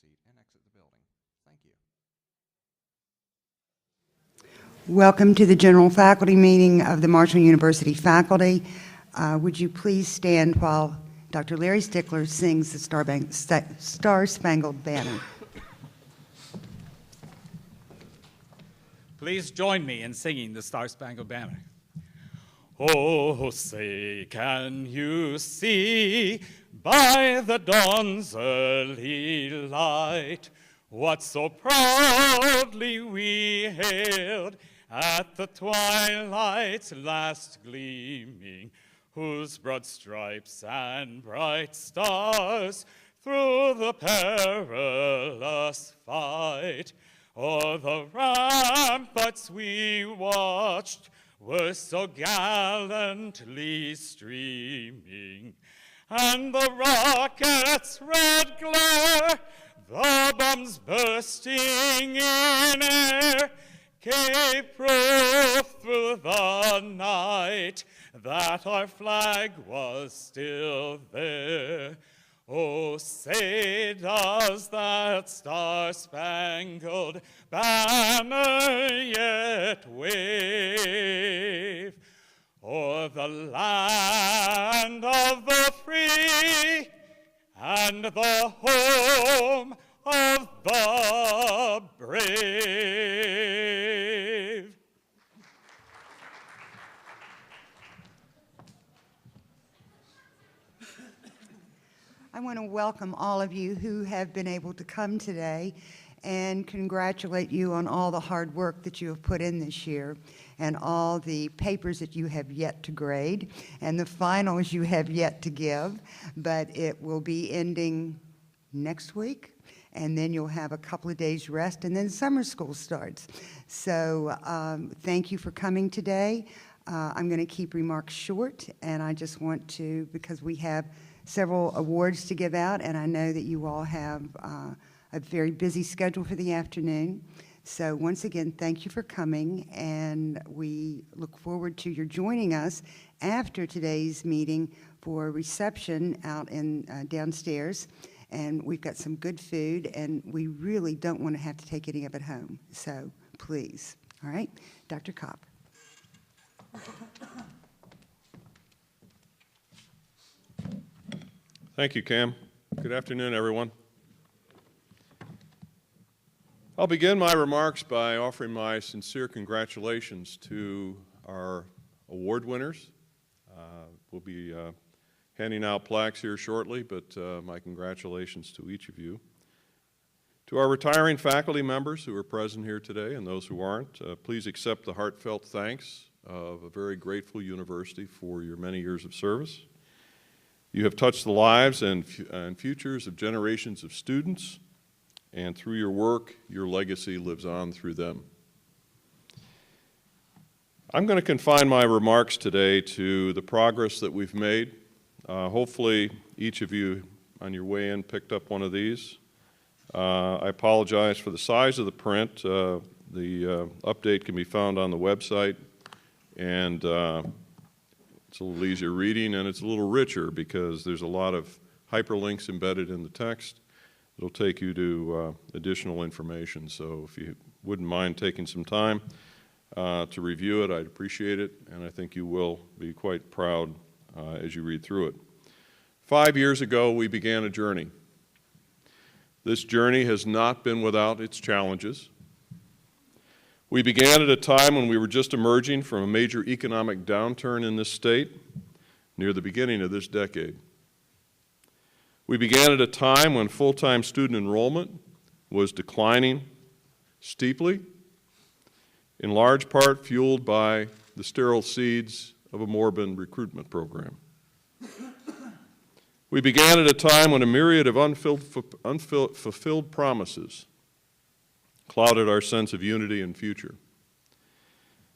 seat and exit the building. Thank you. Welcome to the General Faculty Meeting of the Marshall University Faculty. Would you please stand while Dr. Larry Stickler sings the Star-Spangled Banner. Please join me in singing the Star-Spangled Banner. Oh, say, can you see by the dawn's early light what so proudly we hailed at the twilight's last gleaming, whose broad stripes and bright stars through the perilous fight o'er the ramparts we watched were so gallantly streaming, and the rocket's red glare, the bombs bursting in air, gave proof through the night that our flag was still there. Oh, say, does that star-spangled banner yet wave o'er the land of the free and the home of the brave? I want to welcome all of you who have been able to come today and congratulate you on all the hard work that you have put in this year and all the papers that you have yet to grade and the finals you have yet to give. But it will be ending next week, and then you'll have a couple of days rest, and then summer school starts. So thank you for coming today. I'm going to keep remarks short, and I just want to, because we have several awards to give out, and I know that you all have a very busy schedule for the afternoon. So once again, thank you for coming, and we look forward to your joining us after today's meeting for a reception out in downstairs. And we've got some good food, and we really don't want to have to take any of it home. So please, all right? Dr. Kopp. Thank you, Cam. Good afternoon, everyone. I'll begin my remarks by offering my sincere congratulations to our award winners. We'll be handing out plaques here shortly, but my congratulations to each of you. To our retiring faculty members who are present here today and those who aren't, please accept the heartfelt thanks of a very grateful university for your many years of service. You have touched the lives and futures of generations of students, and through your work, your legacy lives on through them. I'm going to confine my remarks today to the progress that we've made. Hopefully, each of you on your way in picked up one of these. I apologize for the size of the print. The update can be found on the website, and it's a little easier reading, and it's a little richer because there's a lot of hyperlinks embedded in the text. It'll take you to additional information. So if you wouldn't mind taking some time to review it, I'd appreciate it, and I think you will be quite proud as you read through it. 5 years ago, we began a journey. This journey has not been without its challenges. We began at a time when we were just emerging from a major economic downturn in this state near the beginning of this decade. We began at a time when full-time student enrollment was declining steeply, in large part fueled by the sterile seeds of a morbid recruitment program. We began at a time when a myriad of unfulfilled promises clouded our sense of unity and future.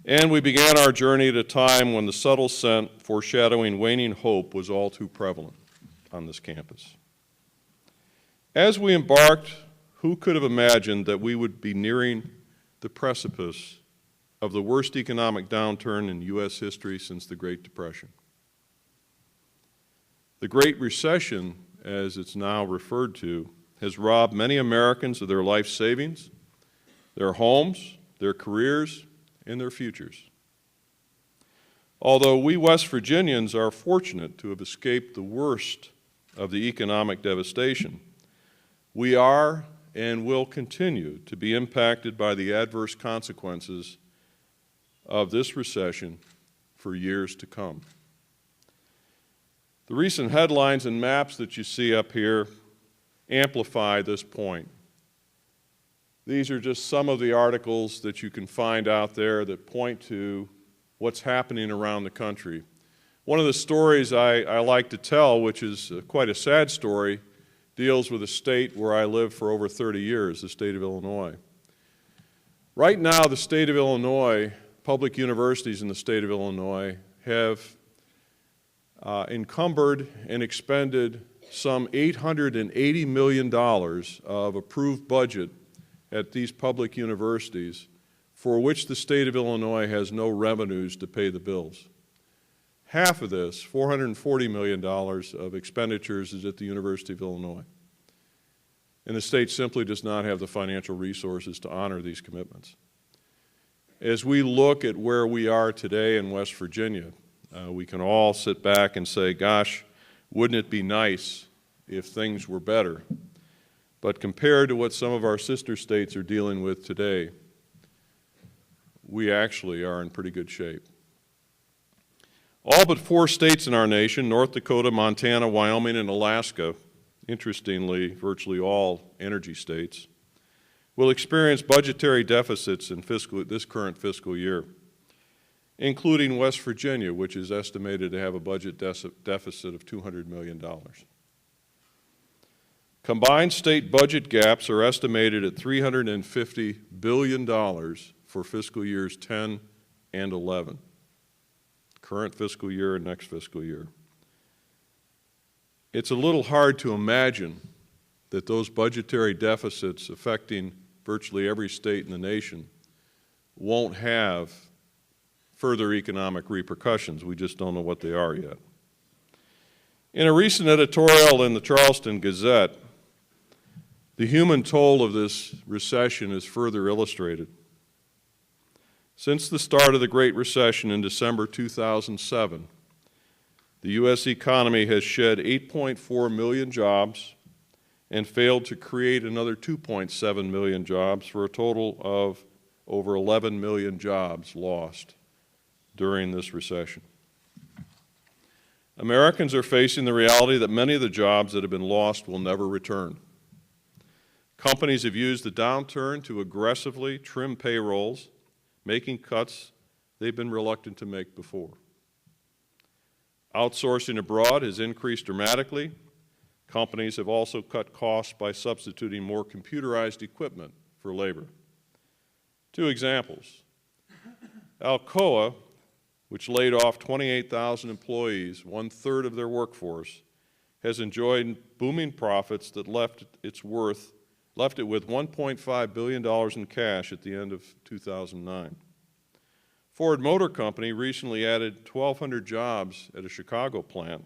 And we began our journey at a time when the subtle scent foreshadowing waning hope was all too prevalent on this campus. As we embarked, who could have imagined that we would be nearing the precipice of the worst economic downturn in U.S. history since the Great Depression? The Great Recession, as it's now referred to, has robbed many Americans of their life savings, their homes, their careers, and their futures. Although we West Virginians are fortunate to have escaped the worst of the economic devastation, we are and will continue to be impacted by the adverse consequences of this recession for years to come. The recent headlines and maps that you see up here amplify this point. These are just some of the articles that you can find out there that point to what's happening around the country. One of the stories I like to tell, which is quite a sad story, deals with a state where I lived for over 30 years, the state of Illinois. Right now, the state of Illinois, public universities in the state of Illinois, have encumbered and expended some $880 million of approved budget at these public universities for which the state of Illinois has no revenues to pay the bills. Half of this, $440 million of expenditures, is at the University of Illinois. And the state simply does not have the financial resources to honor these commitments. As we look at where we are today in West Virginia, we can all sit back and say, gosh, wouldn't it be nice if things were better? But compared to what some of our sister states are dealing with today, we actually are in pretty good shape. All but 4 states in our nation, North Dakota, Montana, Wyoming, and Alaska, interestingly, virtually all energy states, will experience budgetary deficits in this current fiscal year, including West Virginia, which is estimated to have a budget deficit of $200 million. Combined state budget gaps are estimated at $350 billion for fiscal years 10 and 11, current fiscal year and next fiscal year. It's a little hard to imagine that those budgetary deficits affecting virtually every state in the nation won't have further economic repercussions. We just don't know what they are yet. In a recent editorial in the Charleston Gazette, the human toll of this recession is further illustrated. Since the start of the Great Recession in December 2007, the U.S. economy has shed 8.4 million jobs and failed to create another 2.7 million jobs for a total of over 11 million jobs lost during this recession. Americans are facing the reality that many of the jobs that have been lost will never return. Companies have used the downturn to aggressively trim payrolls, making cuts they've been reluctant to make before. Outsourcing abroad has increased dramatically. Companies have also cut costs by substituting more computerized equipment for labor. 2 examples. Alcoa, which laid off 28,000 employees, 1/3 of their workforce, has enjoyed booming profits that left it with $1.5 billion in cash at the end of 2009. Ford Motor Company recently added 1,200 jobs at a Chicago plant,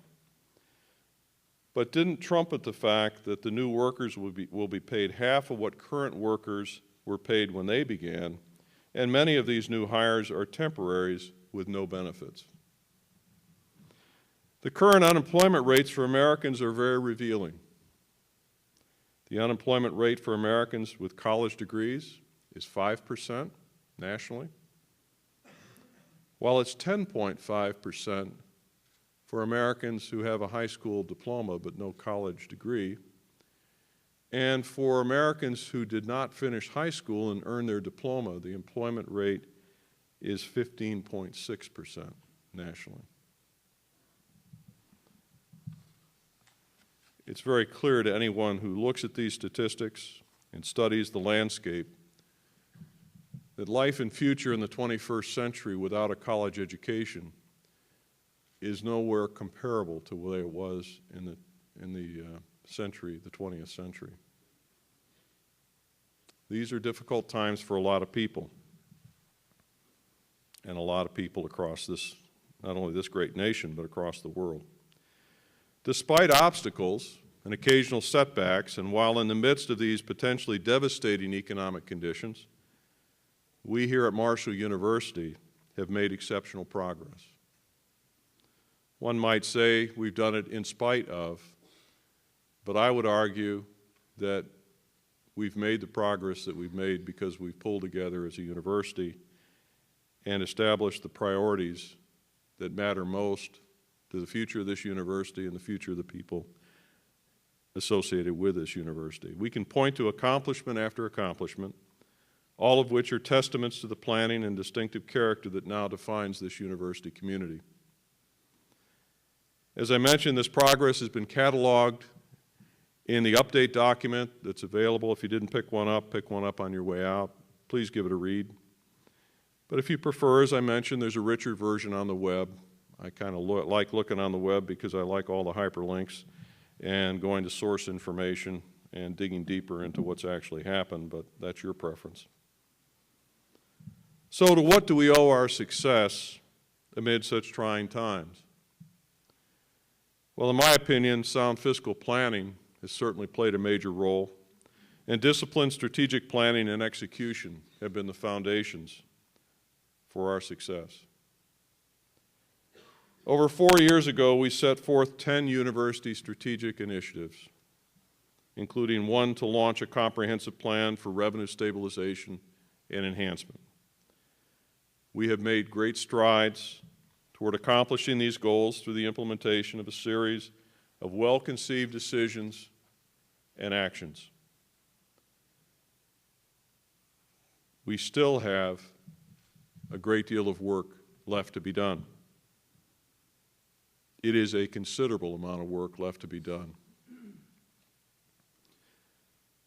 but didn't trumpet the fact that the new workers will be paid half of what current workers were paid when they began, and many of these new hires are temporaries with no benefits. The current unemployment rates for Americans are very revealing. The unemployment rate for Americans with college degrees is 5% nationally, while it's 10.5% for Americans who have a high school diploma but no college degree, and for Americans who did not finish high school and earn their diploma, the employment rate is 15.6% nationally. It's very clear to anyone who looks at these statistics and studies the landscape that life and future in the 21st century without a college education is nowhere comparable to the way it was in the 20th century. These are difficult times for a lot of people, and a lot of people across this, not only this great nation, but across the world. Despite obstacles, and occasional setbacks, and while in the midst of these potentially devastating economic conditions, we here at Marshall University have made exceptional progress. One might say we've done it in spite of, but I would argue that we've made the progress that we've made because we've pulled together as a university and established the priorities that matter most to the future of this university and the future of the people associated with this university. We can point to accomplishment after accomplishment, all of which are testaments to the planning and distinctive character that now defines this university community. As I mentioned, this progress has been cataloged in the update document that's available. If you didn't pick one up on your way out. Please give it a read. But if you prefer, as I mentioned, there's a richer version on the web. I kind of like looking on the web because I like all the hyperlinks and going to source information and digging deeper into what's actually happened, but that's your preference. So to what do we owe our success amid such trying times? Well, in my opinion, sound fiscal planning has certainly played a major role, and disciplined strategic planning and execution have been the foundations for our success. Over 4 years ago, we set forth 10 university strategic initiatives, including one to launch a comprehensive plan for revenue stabilization and enhancement. We have made great strides toward accomplishing these goals through the implementation of a series of well-conceived decisions and actions. We still have a great deal of work left to be done. It is a considerable amount of work left to be done.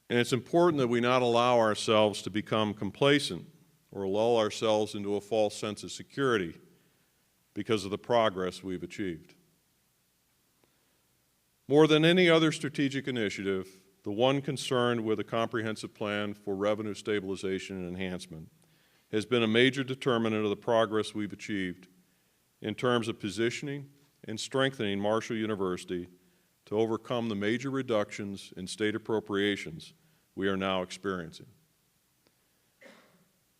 And it's important that we not allow ourselves to become complacent or lull ourselves into a false sense of security because of the progress we've achieved. More than any other strategic initiative, the one concerned with a comprehensive plan for revenue stabilization and enhancement has been a major determinant of the progress we've achieved in terms of positioning and strengthening Marshall University to overcome the major reductions in state appropriations we are now experiencing.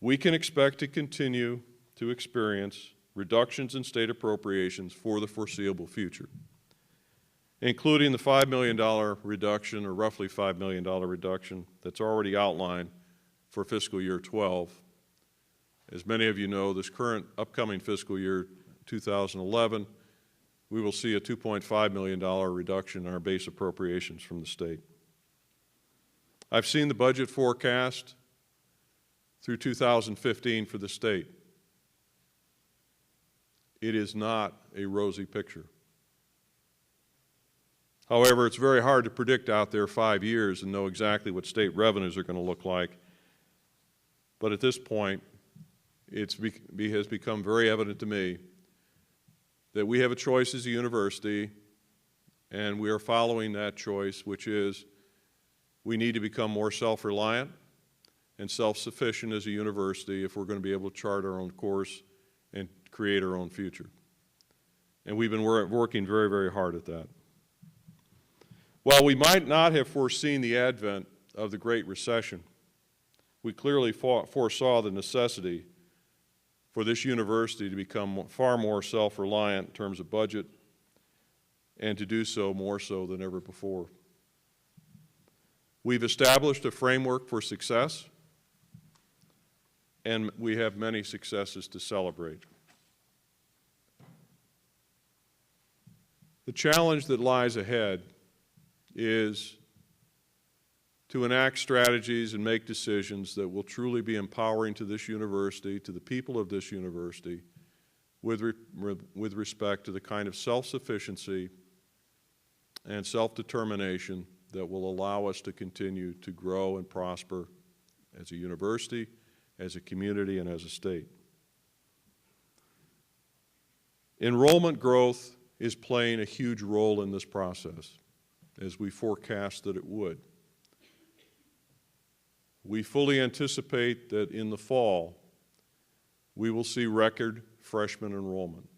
We can expect to continue to experience reductions in state appropriations for the foreseeable future, including the $5 million reduction, or roughly $5 million reduction, that's already outlined for fiscal year 12. As many of you know, this current upcoming fiscal year 2011, we will see a $2.5 million reduction in our base appropriations from the state. I've seen the budget forecast through 2015 for the state. It is not a rosy picture. However, it's very hard to predict out there 5 years and know exactly what state revenues are going to look like. But at this point, it has become very evident to me that we have a choice as a university, and we are following that choice, which is we need to become more self-reliant and self-sufficient as a university if we're going to be able to chart our own course and create our own future. And we've been working very, very hard at that. While we might not have foreseen the advent of the Great Recession, we clearly foresaw the necessity for this university to become far more self-reliant in terms of budget, and to do so more so than ever before. We've established a framework for success, and we have many successes to celebrate. The challenge that lies ahead is to enact strategies and make decisions that will truly be empowering to this university, to the people of this university, with respect to the kind of self-sufficiency and self-determination that will allow us to continue to grow and prosper as a university, as a community, and as a state. Enrollment growth is playing a huge role in this process, as we forecast that it would. We fully anticipate that in the fall, we will see record freshman enrollment.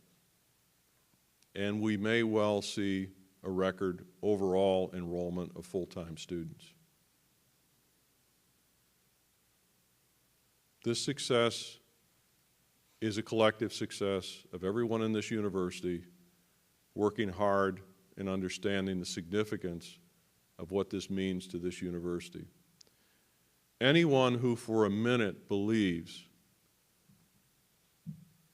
And we may well see a record overall enrollment of full-time students. This success is a collective success of everyone in this university working hard and understanding the significance of what this means to this university. Anyone who for a minute believes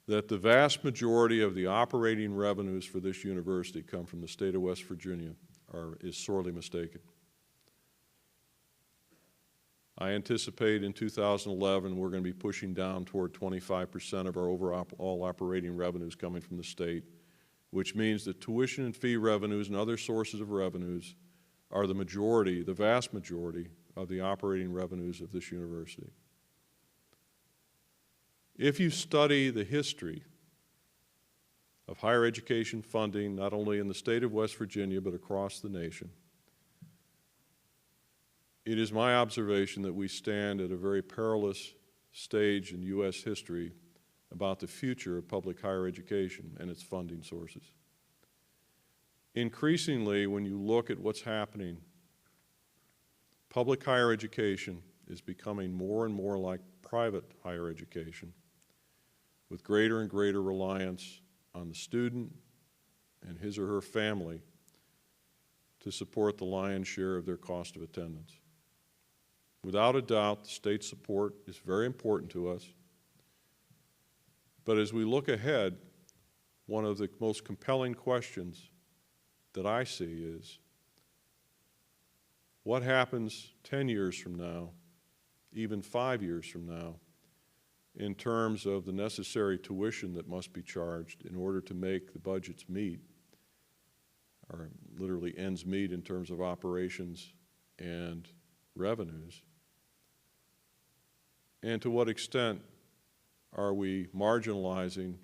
that the vast majority of the operating revenues for this university come from the state of West Virginia is sorely mistaken. I anticipate in 2011 we're going to be pushing down toward 25% of our overall operating revenues coming from the state, which means that tuition and fee revenues and other sources of revenues are the majority, the vast majority, of the operating revenues of this university. If you study the history of higher education funding, not only in the state of West Virginia, but across the nation, it is my observation that we stand at a very perilous stage in U.S. history about the future of public higher education and its funding sources. Increasingly, when you look at what's happening, public higher education is becoming more and more like private higher education, with greater and greater reliance on the student and his or her family to support the lion's share of their cost of attendance. Without a doubt, the state support is very important to us. But as we look ahead, one of the most compelling questions that I see is, what happens 10 years from now, even 5 years from now, in terms of the necessary tuition that must be charged in order to make the budgets meet, or literally ends meet in terms of operations and revenues? And to what extent are we marginalizing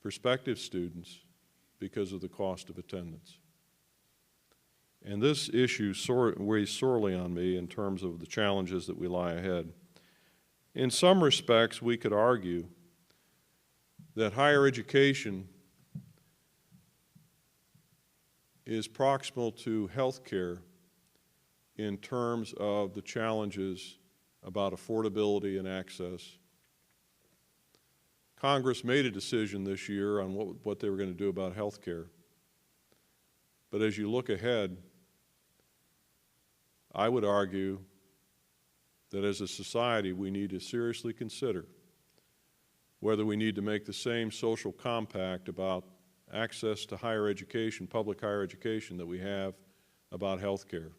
prospective students because of the cost of attendance? And this issue weighs sorely on me in terms of the challenges that we lie ahead. In some respects, we could argue that higher education is proximal to health care in terms of the challenges about affordability and access. Congress made a decision this year on what they were going to do about health care. But as you look ahead, I would argue that as a society we need to seriously consider whether we need to make the same social compact about access to higher education, public higher education, that we have about health care,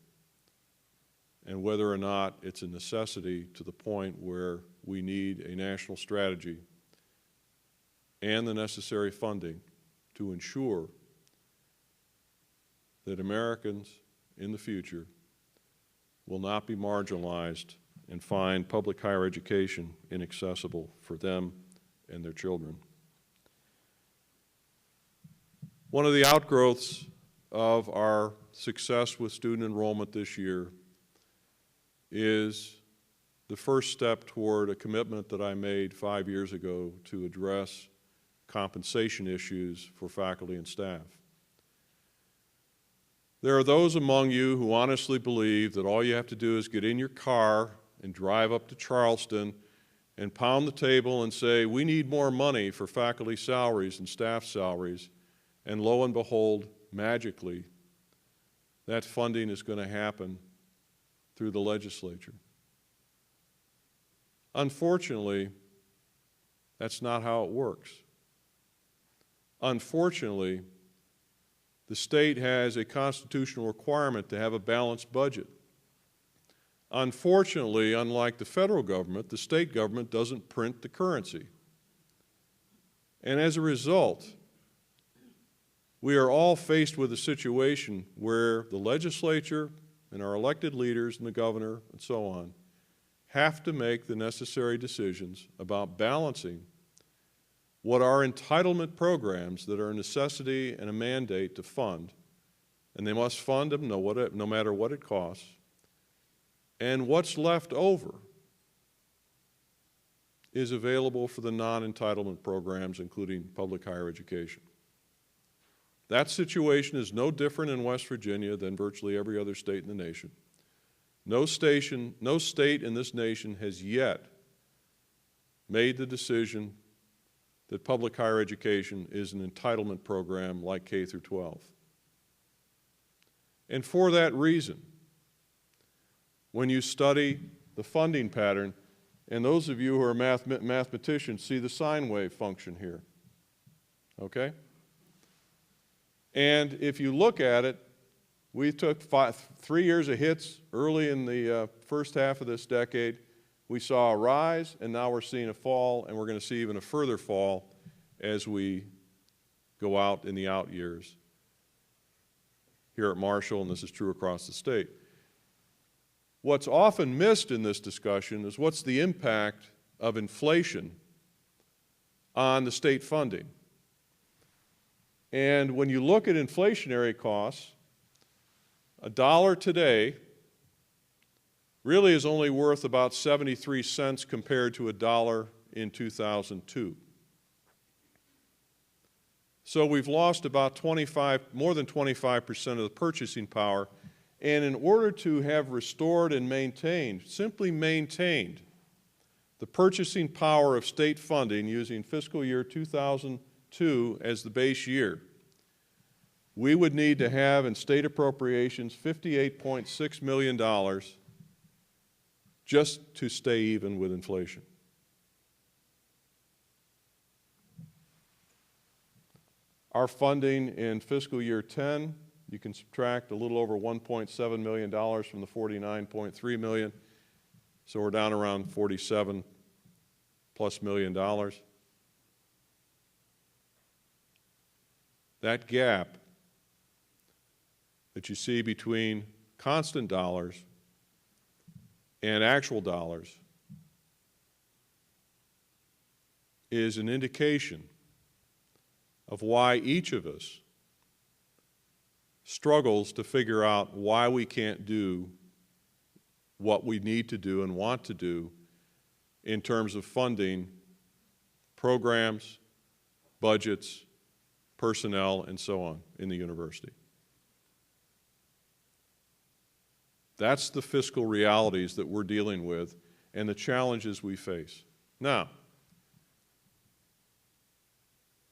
and whether or not it's a necessity to the point where we need a national strategy and the necessary funding to ensure that Americans in the future will not be marginalized and find public higher education inaccessible for them and their children. One of the outgrowths of our success with student enrollment this year is the first step toward a commitment that I made 5 years ago to address compensation issues for faculty and staff. There are those among you who honestly believe that all you have to do is get in your car and drive up to Charleston and pound the table and say, we need more money for faculty salaries and staff salaries, and lo and behold, magically, that funding is going to happen through the legislature. Unfortunately, that's not how it works. Unfortunately, the state has a constitutional requirement to have a balanced budget. Unfortunately, unlike the federal government, the state government doesn't print the currency. And as a result, we are all faced with a situation where the legislature and our elected leaders and the governor and so on have to make the necessary decisions about balancing what are entitlement programs that are a necessity and a mandate to fund, and they must fund them no matter what it costs, and what's left over is available for the non-entitlement programs, including public higher education. That situation is no different in West Virginia than virtually every other state in the nation. No state in this nation has yet made the decision that public higher education is an entitlement program like K through 12. And for that reason, when you study the funding pattern, and those of you who are mathematicians see the sine wave function here, okay? And if you look at it, we took 3 years of hits early in the first half of this decade. We saw a rise, and now we're seeing a fall, and we're going to see even a further fall as we go out in the out years here at Marshall, and this is true across the state. What's often missed in this discussion is what's the impact of inflation on the state funding. And when you look at inflationary costs, $1 today really is only worth about 73 cents compared to $1 in 2002. So we've lost about more than 25% of the purchasing power. And in order to have restored and maintained, simply maintained, the purchasing power of state funding using fiscal year 2002 as the base year, we would need to have in state appropriations $58.6 million just to stay even with inflation. Our funding in fiscal year 10, you can subtract a little over $1.7 million from the $49.3 million, so we're down around $47+ million. That gap that you see between constant dollars and actual dollars is an indication of why each of us struggles to figure out why we can't do what we need to do and want to do in terms of funding programs, budgets, personnel, and so on in the university. That's the fiscal realities that we're dealing with and the challenges we face. Now,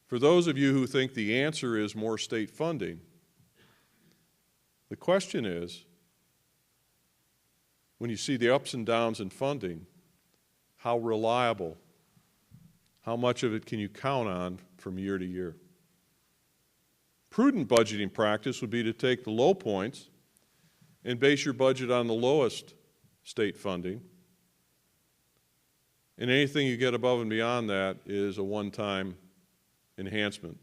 for those of you who think the answer is more state funding, the question is, when you see the ups and downs in funding, how reliable, how much of it can you count on from year to year? Prudent budgeting practice would be to take the low points and base your budget on the lowest state funding, and anything you get above and beyond that is a one-time enhancement.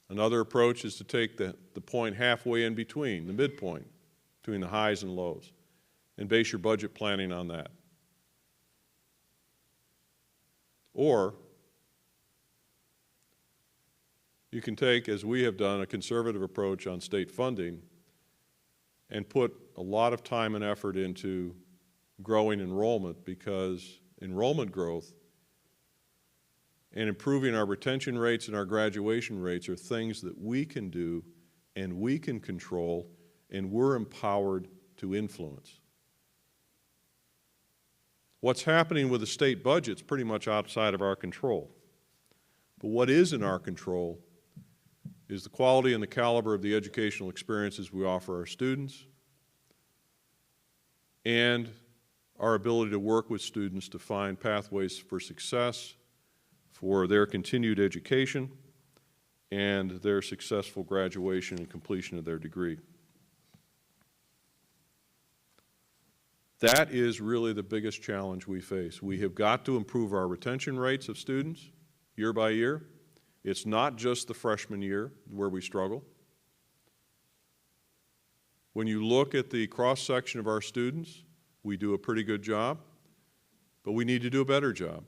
Another approach is to take the point halfway in between, the midpoint, between the highs and lows, and base your budget planning on that. Or you can take, as we have done, a conservative approach on state funding and put a lot of time and effort into growing enrollment, because enrollment growth and improving our retention rates and our graduation rates are things that we can do and we can control and we're empowered to influence. What's happening with the state budget is pretty much outside of our control. But what is in our control is the quality and the caliber of the educational experiences we offer our students and our ability to work with students to find pathways for success, for their continued education, and their successful graduation and completion of their degree. That is really the biggest challenge we face. We have got to improve our retention rates of students year by year. It's not just the freshman year where we struggle. When you look at the cross-section of our students, we do a pretty good job, but we need to do a better job.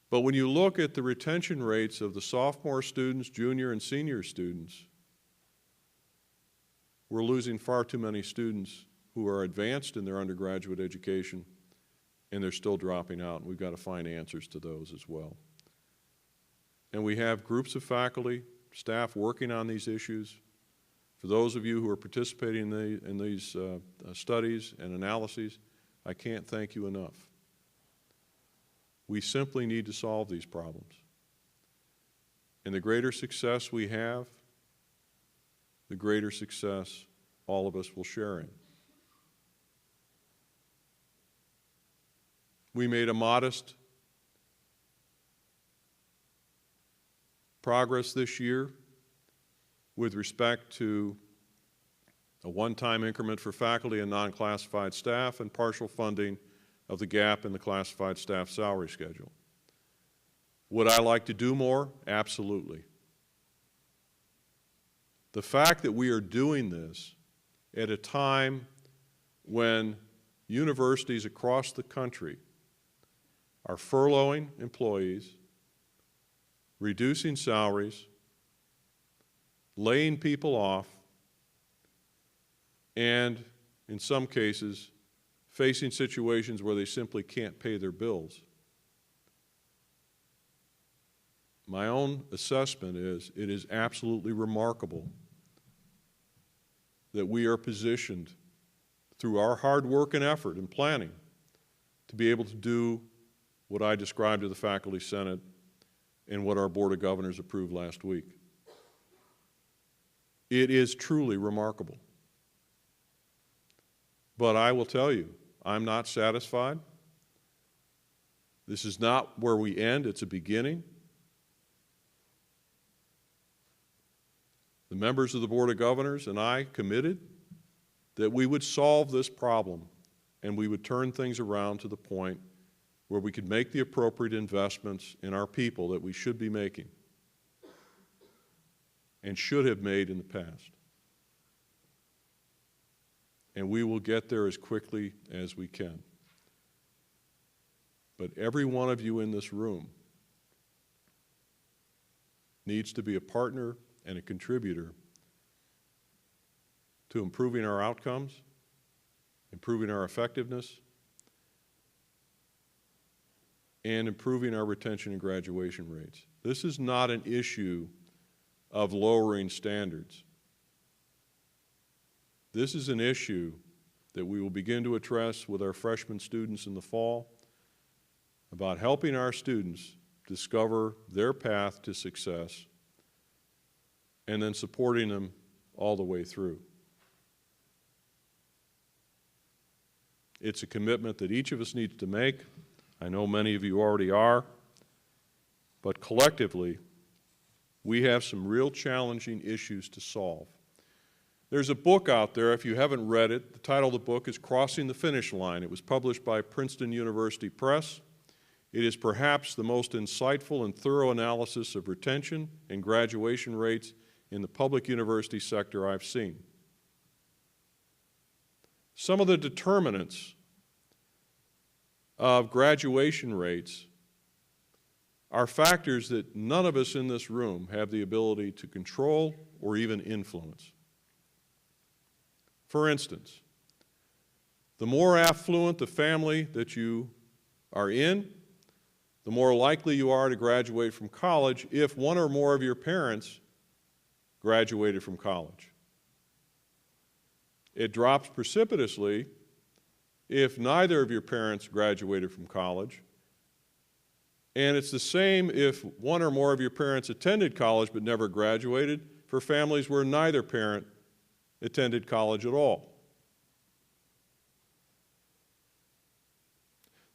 But when you look at the retention rates of the sophomore students, junior and senior students, we're losing far too many students who are advanced in their undergraduate education, and they're still dropping out. We've got to find answers to those as well. and we have groups of faculty, staff working on these issues. For those of you who are participating in these studies and analyses, I can't thank you enough. We simply need to solve these problems. And the greater success we have, the greater success all of us will share in. We made a modest progress this year with respect to a one-time increment for faculty and non-classified staff and partial funding of the gap in the classified staff salary schedule. Would I like to do more? Absolutely. The fact that we are doing this at a time when universities across the country are furloughing employees, reducing salaries, laying people off, and in some cases, facing situations where they simply can't pay their bills. My own assessment is it is absolutely remarkable that we are positioned through our hard work and effort and planning to be able to do what I described to the Faculty Senate and what our Board of Governors approved last week. It is truly remarkable. But I will tell you, I'm not satisfied. This is not where we end, it's a beginning. The members of the Board of Governors and I committed that we would solve this problem and we would turn things around to the point where we could make the appropriate investments in our people that we should be making and should have made in the past. And we will get there as quickly as we can. But every one of you in this room needs to be a partner and a contributor to improving our outcomes, improving our effectiveness, and improving our retention and graduation rates. This is not an issue of lowering standards. This is an issue that we will begin to address with our freshman students in the fall about helping our students discover their path to success and then supporting them all the way through. It's a commitment that each of us needs to make. I know many of you already are, but collectively, we have some real challenging issues to solve. There's a book out there, if you haven't read it, the title of the book is Crossing the Finish Line. It was published by Princeton University Press. It is perhaps the most insightful and thorough analysis of retention and graduation rates in the public university sector I've seen. Some of the determinants of graduation rates are factors that none of us in this room have the ability to control or even influence. For instance, the more affluent the family that you are in, the more likely you are to graduate from college if one or more of your parents graduated from college. It drops precipitously if neither of your parents graduated from college, and it's the same if one or more of your parents attended college but never graduated for families where neither parent attended college at all.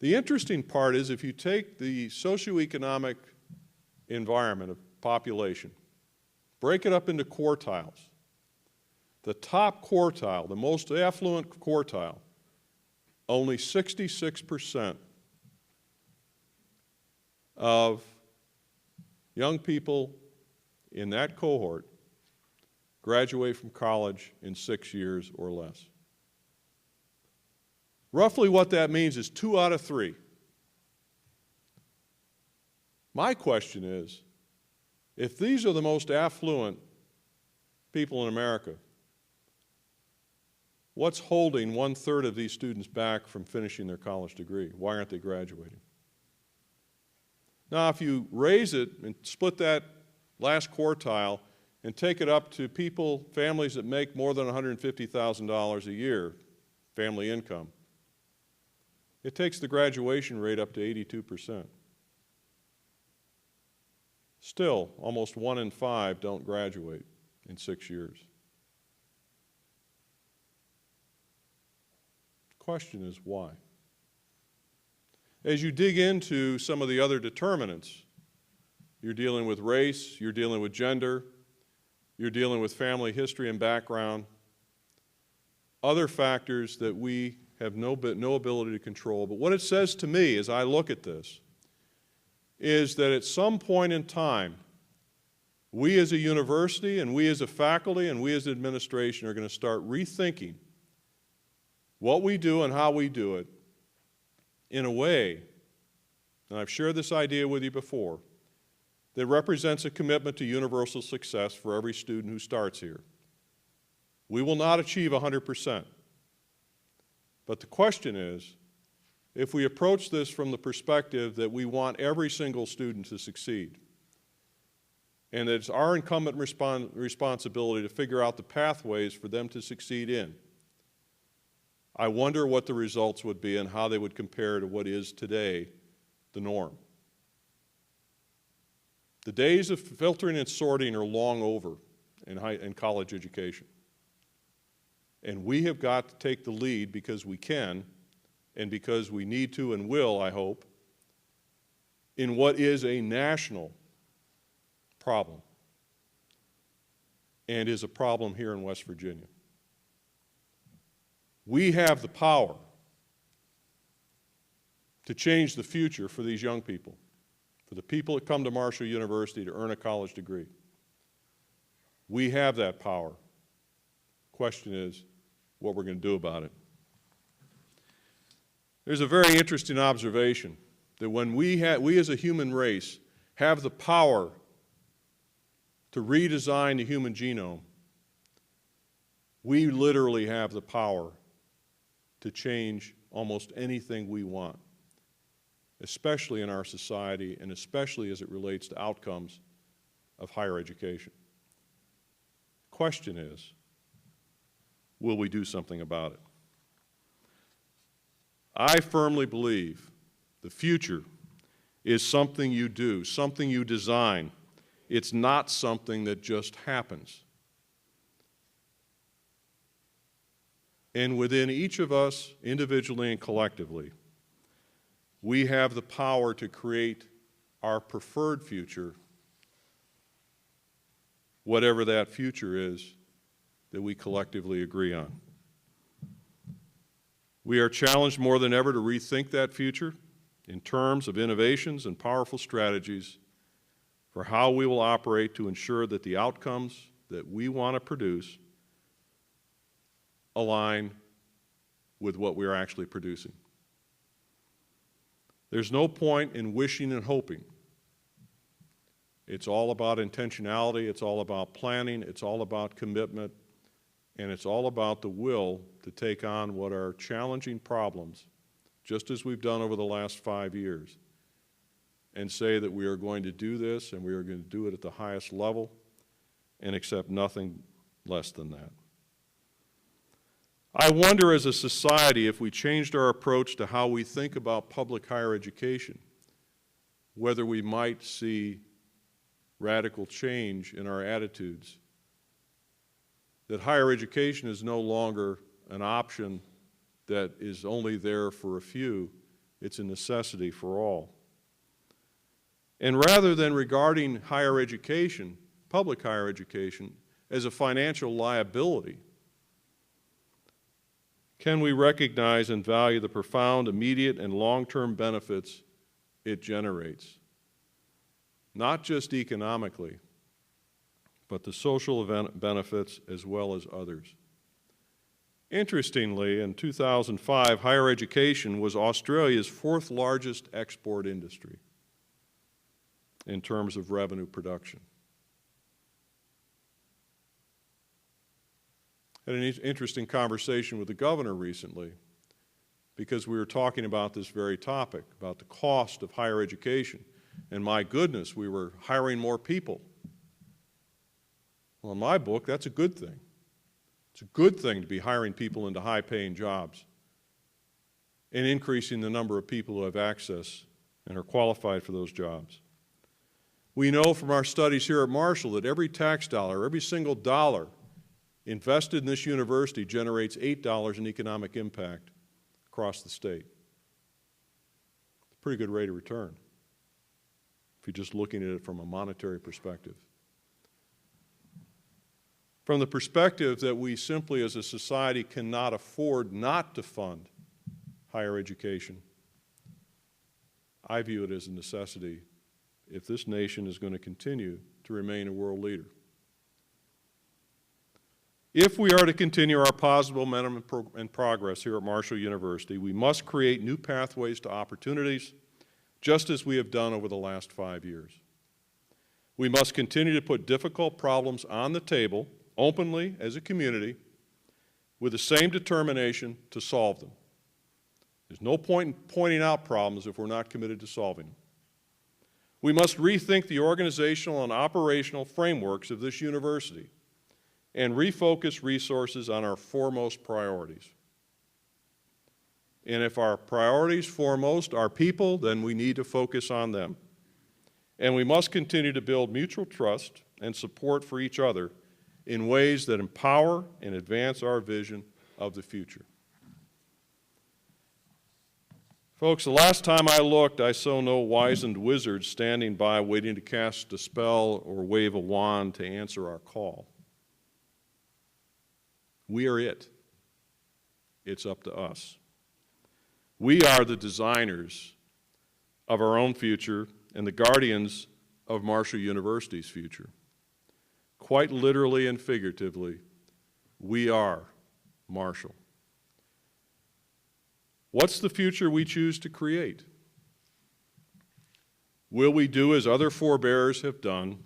The interesting part is if you take the socioeconomic environment of population, break it up into quartiles, the top quartile, the most affluent quartile, only 66% of young people in that cohort graduate from college in 6 years or less. Roughly what that means is 2 out of 3. My question is, if these are the most affluent people in America, what's holding 1/3 of these students back from finishing their college degree? Why aren't they graduating? Now, if you raise it and split that last quartile and take it up to people, families that make more than $150,000 a year, family income, it takes the graduation rate up to 82%. Still, almost 1 in 5 don't graduate in 6 years. The question is why? As you dig into some of the other determinants, you're dealing with race, you're dealing with gender, you're dealing with family history and background, other factors that we have no ability to control. But what it says to me as I look at this is that at some point in time, we as a university and we as a faculty and we as an administration are going to start rethinking what we do and how we do it in a way, and I've shared this idea with you before, that represents a commitment to universal success for every student who starts here. We will not achieve 100%. But the question is, if we approach this from the perspective that we want every single student to succeed, and that it's our incumbent responsibility to figure out the pathways for them to succeed in, I wonder what the results would be and how they would compare to what is today the norm. The days of filtering and sorting are long over in college education. And we have got to take the lead because we can, and because we need to and will, I hope, in what is a national problem and is a problem here in West Virginia. We have the power to change the future for these young people, for the people that come to Marshall University to earn a college degree. We have that power. The question is what we're going to do about it. There's a very interesting observation that when we as a human race have the power to redesign the human genome, we literally have the power to change almost anything we want, especially in our society and especially as it relates to outcomes of higher education. The question is, will we do something about it? I firmly believe the future is something you do, something you design. It's not something that just happens. And within each of us, individually and collectively, we have the power to create our preferred future, whatever that future is that we collectively agree on. We are challenged more than ever to rethink that future in terms of innovations and powerful strategies for how we will operate to ensure that the outcomes that we want to produce align with what we are actually producing. There's no point in wishing and hoping. It's all about intentionality, it's all about planning, it's all about commitment, and it's all about the will to take on what are challenging problems, just as we've done over the last 5 years, and say that we are going to do this and we are going to do it at the highest level and accept nothing less than that. I wonder as a society if we changed our approach to how we think about public higher education, whether we might see radical change in our attitudes, that higher education is no longer an option that is only there for a few, it's a necessity for all. And rather than regarding higher education, public higher education, as a financial liability, can we recognize and value the profound immediate and long-term benefits it generates? Not just economically, but the social benefits as well as others. Interestingly, in 2005, higher education was Australia's 4th largest export industry in terms of revenue production. I had an interesting conversation with the governor recently because we were talking about this very topic, about the cost of higher education. and my goodness, we were hiring more people. Well, in my book, that's a good thing. It's a good thing to be hiring people into high-paying jobs and increasing the number of people who have access and are qualified for those jobs. We know from our studies here at Marshall that every tax dollar, every single dollar invested in this university generates $8 in economic impact across the state. It's a pretty good rate of return if you're just looking at it from a monetary perspective. From the perspective that we simply as a society cannot afford not to fund higher education, I view it as a necessity if this nation is going to continue to remain a world leader. If we are to continue our positive momentum and progress here at Marshall University, we must create new pathways to opportunities, just as we have done over the last 5 years. We must continue to put difficult problems on the table, openly as a community, with the same determination to solve them. There's no point in pointing out problems if we're not committed to solving them. We must rethink the organizational and operational frameworks of this university and refocus resources on our foremost priorities. And if our priorities foremost are people, then we need to focus on them. And we must continue to build mutual trust and support for each other in ways that empower and advance our vision of the future. Folks, the last time I looked, I saw no wizened wizards standing by waiting to cast a spell or wave a wand to answer our call. We are it. It's up to us. We are the designers of our own future and the guardians of Marshall University's future. Quite literally and figuratively, we are Marshall. What's the future we choose to create? Will we do as other forebears have done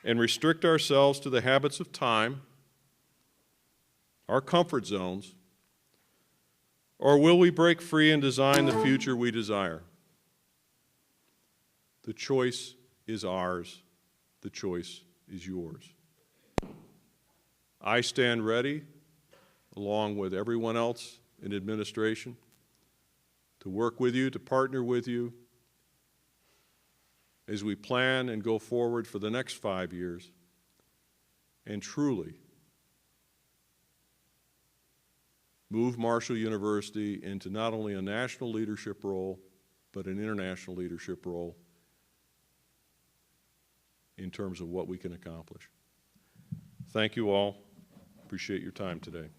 and restrict ourselves to the habits of time, our comfort zones, or will we break free and design the future we desire? The choice is ours. The choice is yours. I stand ready, along with everyone else in administration, to work with you, to partner with you as we plan and go forward for the next 5 years and truly move Marshall University into not only a national leadership role, but an international leadership role in terms of what we can accomplish. Thank you all. Appreciate your time today.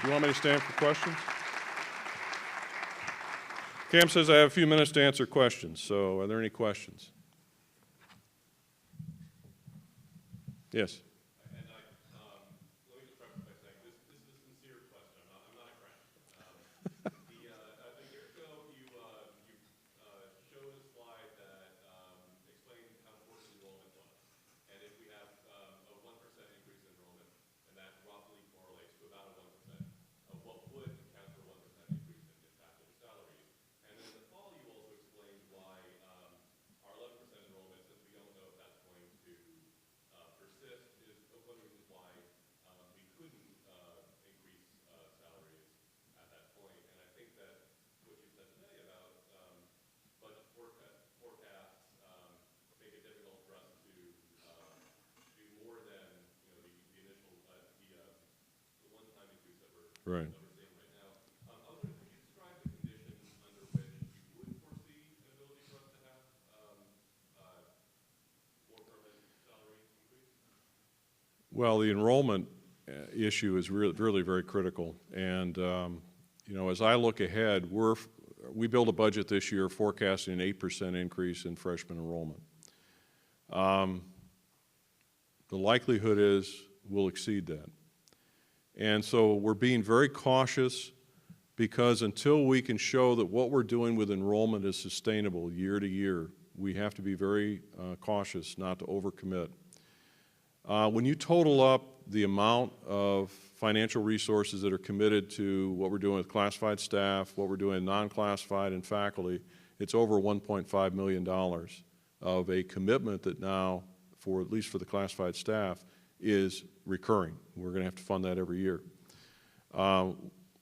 Do you want me to stand for questions? Cam says I have a few minutes to answer questions, so are there any questions? Yes. And let me just preface by saying this is a sincere question. I'm not a crank. A year ago, you showed a slide that explained how important enrollment was. And if we have a 1% increase in enrollment, and that roughly correlates to about a 1% of what would account for a 1% increase in faculty salaries. And then in the fall, you also explained why our 11% enrollment, since we don't know if that's going to persist, is one of the reasons why we couldn't increase salaries at that point. And I think that what you said today about budget forecasts make it difficult for us to do more than the initial the one-time increase that we're Right. seeing right now. I was wondering, could you describe the conditions under which you would foresee an ability for us to have more permanent salary increase? Well, the enrollment issue is really very critical. And, as I look ahead, we build a budget this year forecasting an 8% increase in freshman enrollment. The likelihood is we'll exceed that. And so we're being very cautious because until we can show that what we're doing with enrollment is sustainable year to year, we have to be very cautious not to overcommit. When you total up the amount of financial resources that are committed to what we're doing with classified staff, what we're doing with non-classified and faculty, it's over $1.5 million of a commitment that now, for at least for the classified staff, is recurring. We're going to have to fund that every year.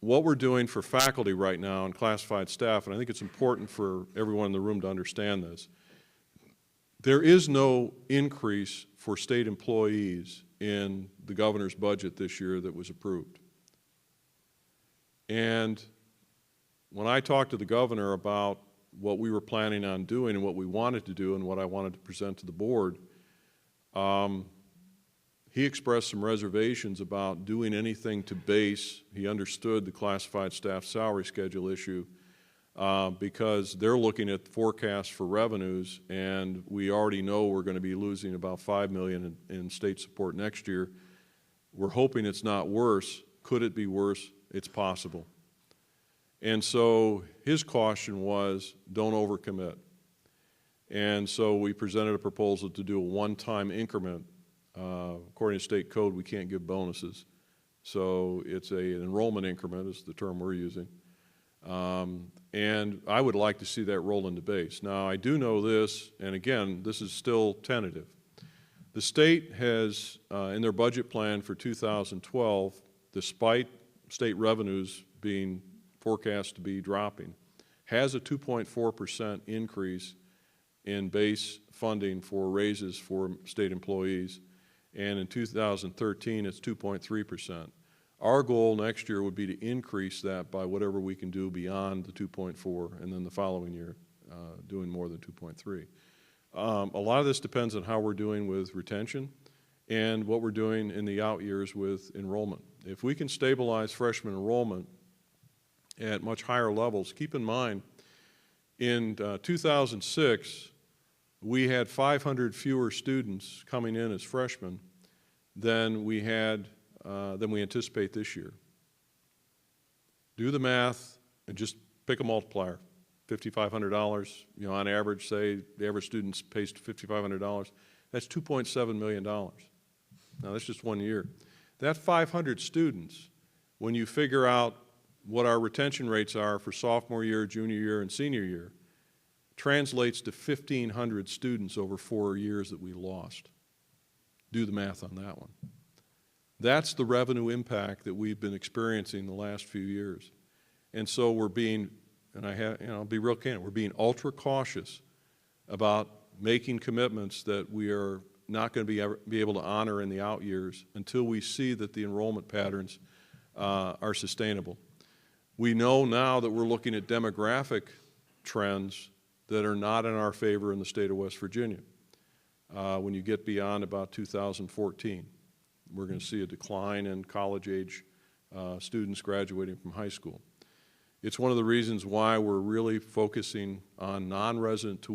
What we're doing for faculty right now and classified staff, and I think it's important for everyone in the room to understand this, there is no increase for state employees in the governor's budget this year that was approved. And when I talked to the governor about what we were planning on doing and what we wanted to do and what I wanted to present to the board, he expressed some reservations about doing anything to base. He understood the classified staff salary schedule issue because they're looking at forecasts for revenues, and we already know we're going to be losing about $5 million in state support next year. We're hoping it's not worse. Could it be worse? It's possible. And so his caution was, don't overcommit. And so we presented a proposal to do a one-time increment. According to state code, we can't give bonuses. So it's an enrollment increment is the term we're using. And I would like to see that roll into base. Now, I do know this, and again, this is still tentative. The state has, in their budget plan for 2012, despite state revenues being forecast to be dropping, has a 2.4% increase in base funding for raises for state employees, and in 2013 it's 2.3%. Our goal next year would be to increase that by whatever we can do beyond the 2.4, and then the following year doing more than 2.3. A lot of this depends on how we're doing with retention and what we're doing in the out years with enrollment. If we can stabilize freshman enrollment at much higher levels, keep in mind, in 2006, we had 500 fewer students coming in as freshmen than we anticipate this year. Do the math and just pick a multiplier. $5,500, on average, say the average student pays $5,500. That's $2.7 million. Now, that's just 1 year. That 500 students, when you figure out what our retention rates are for sophomore year, junior year, and senior year, translates to 1,500 students over 4 years that we lost. Do the math on that one. That's the revenue impact that we've been experiencing the last few years. And so we're being, and I'll be real candid, we're being ultra cautious about making commitments that we are not going to be able to honor in the out years until we see that the enrollment patterns are sustainable. We know now that we're looking at demographic trends that are not in our favor in the state of West Virginia. When you get beyond about 2014, we're going to see a decline in college-age students graduating from high school. It's one of the reasons why we're really focusing on non-resident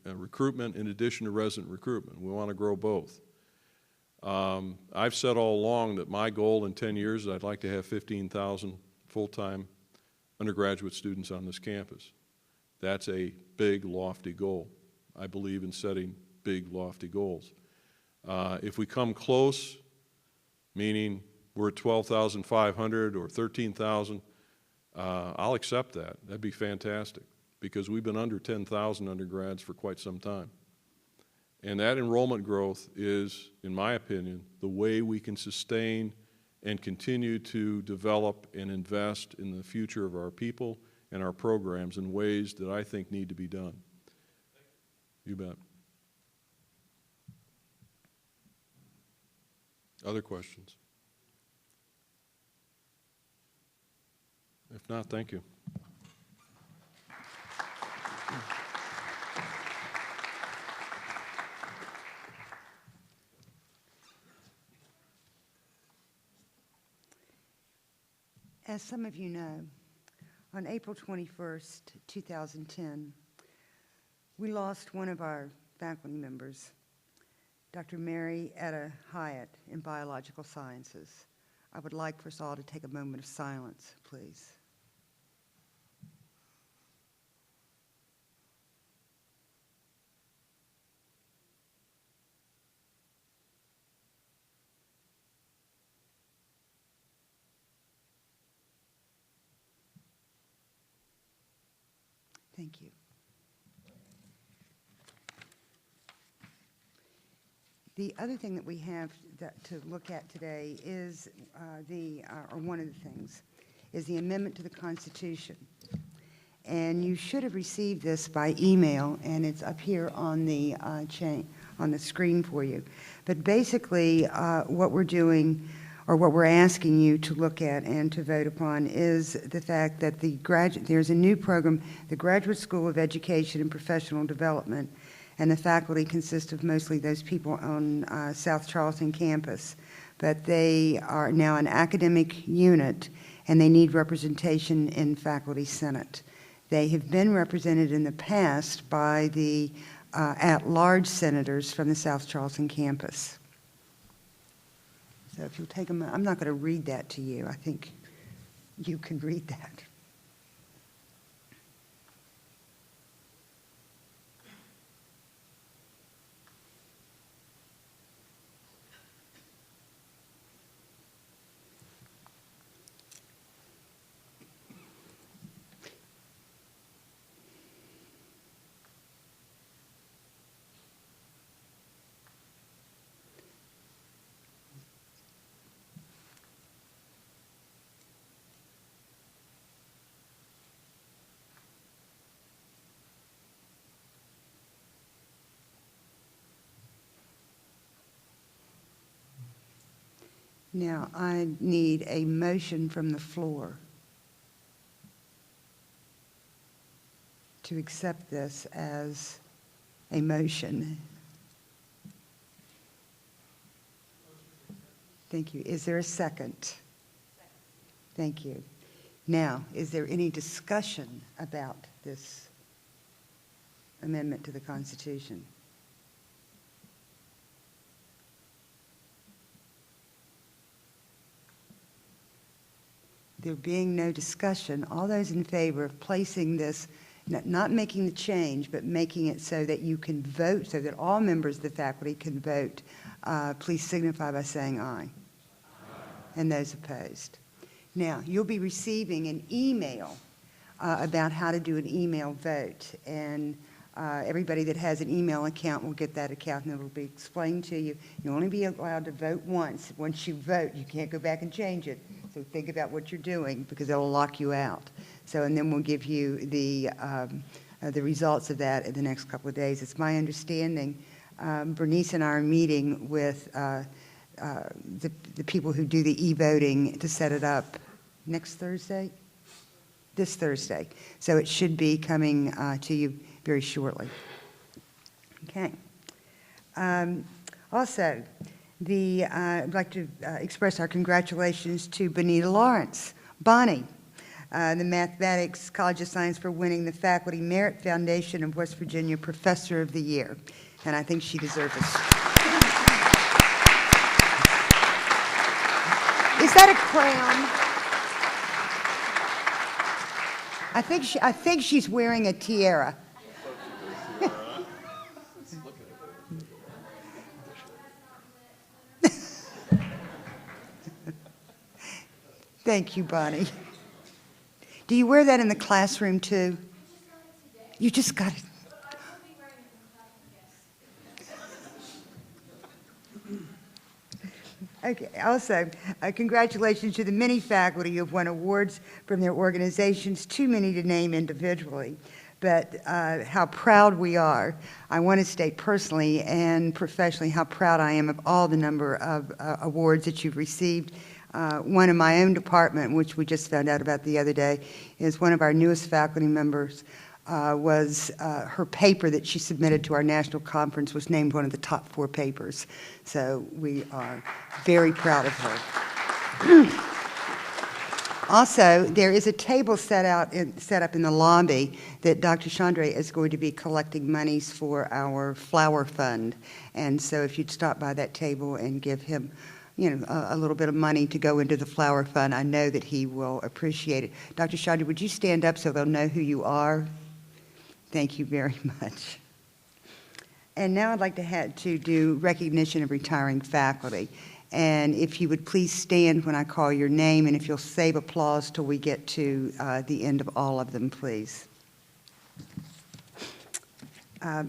recruitment in addition to resident recruitment. We want to grow both. I've said all along that my goal in 10 years is I'd like to have 15,000 full-time undergraduate students on this campus. That's a big, lofty goal. I believe in setting big, lofty goals. If we come close, meaning we're at 12,500 or 13,000, I'll accept that. That'd be fantastic because we've been under 10,000 undergrads for quite some time. And that enrollment growth is, in my opinion, the way we can sustain and continue to develop and invest in the future of our people and our programs in ways that I think need to be done. You bet. Other questions? If not, thank you. As some of you know, on April 21st, 2010, we lost one of our faculty members, Dr. Mary Etta Hyatt in Biological Sciences. I would like for us all to take a moment of silence, please. Thank you. The other thing that we have to look at today is or one of the things, is the amendment to the Constitution. And you should have received this by email, and it's up here on the on the screen for you. But basically, what we're doing, or what we're asking you to look at and to vote upon, is the fact that there's a new program, the Graduate School of Education and Professional Development, and the faculty consist of mostly those people on South Charleston campus. But they are now an academic unit, and they need representation in Faculty Senate. They have been represented in the past by the at-large senators from the South Charleston campus. So if you'll take a moment, I'm not going to read that to you. I think you can read that. Now, I need a motion from the floor to accept this as a motion. Thank you. Is there a second? Thank you. Now, is there any discussion about this amendment to the Constitution? There being no discussion, all those in favor of placing this, not making the change, but making it so that you can vote, so that all members of the faculty can vote, please signify by saying aye. And those opposed. Now, you'll be receiving an email about how to do an email vote, and everybody that has an email account will get that account, and it will be explained to you. You'll only be allowed to vote once. Once you vote, you can't go back and change it. So think about what you're doing, because it'll lock you out. So, and then we'll give you the results of that in the next couple of days. It's my understanding, Bernice and I are meeting with the people who do the e-voting to set it up next Thursday? This Thursday. So it should be coming to you very shortly. Okay. Also, I'd like to express our congratulations to Bonita Lawrence, Bonnie, the Mathematics College of Science, for winning the Faculty Merit Foundation of West Virginia Professor of the Year. And I think she deserves it. Is that a crown? I think she's wearing a tiara. Thank you, Bonnie. Do you wear that in the classroom too? You just got it. Okay. Also, congratulations to the many faculty who have won awards from their organizations, too many to name individually, but how proud we are. I want to state personally and professionally how proud I am of all the number of awards that you've received. One in my own department, which we just found out about the other day, is one of our newest faculty members was her paper that she submitted to our national conference was named one of the top 4 papers. So we are very proud of her. Also, there is a table set up in the lobby that Dr. Chandre is going to be collecting monies for our flower fund. And so if you'd stop by that table and give him a little bit of money to go into the flower fund, I know that he will appreciate it. Dr. Chandra, would you stand up so they'll know who you are? Thank you very much. And now I'd like to do recognition of retiring faculty. And if you would please stand when I call your name, and if you'll save applause till we get to the end of all of them, please.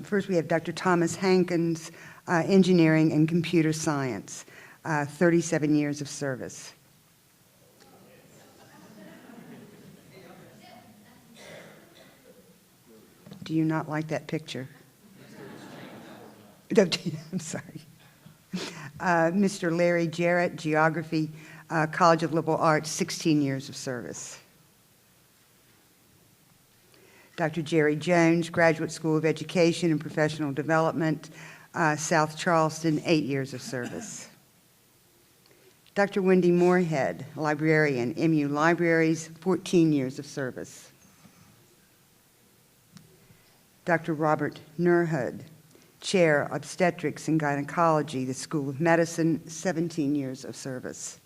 First, we have Dr. Thomas Hankins, Engineering and Computer Science, 37 years of service. Do you not like that picture? I'm sorry. Mr. Larry Jarrett, Geography, College of Liberal Arts, 16 years of service. Dr. Jerry Jones, Graduate School of Education and Professional Development, South Charleston, 8 years of service. Dr. Wendy Moorhead, Librarian, MU Libraries, 14 years of service. Dr. Robert Nurhood, Chair, Obstetrics and Gynecology, the School of Medicine, 17 years of service.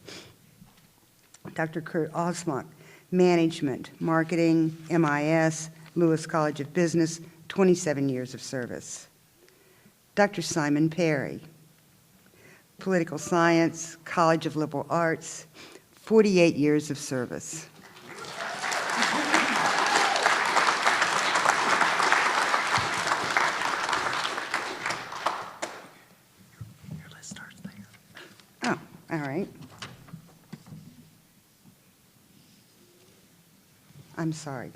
Dr. Kurt Osmock, Management, Marketing, MIS, Lewis College of Business, 27 years of service. Dr. Simon Perry, Political Science, College of Liberal Arts, 48 years of service. Oh, all right. I'm sorry.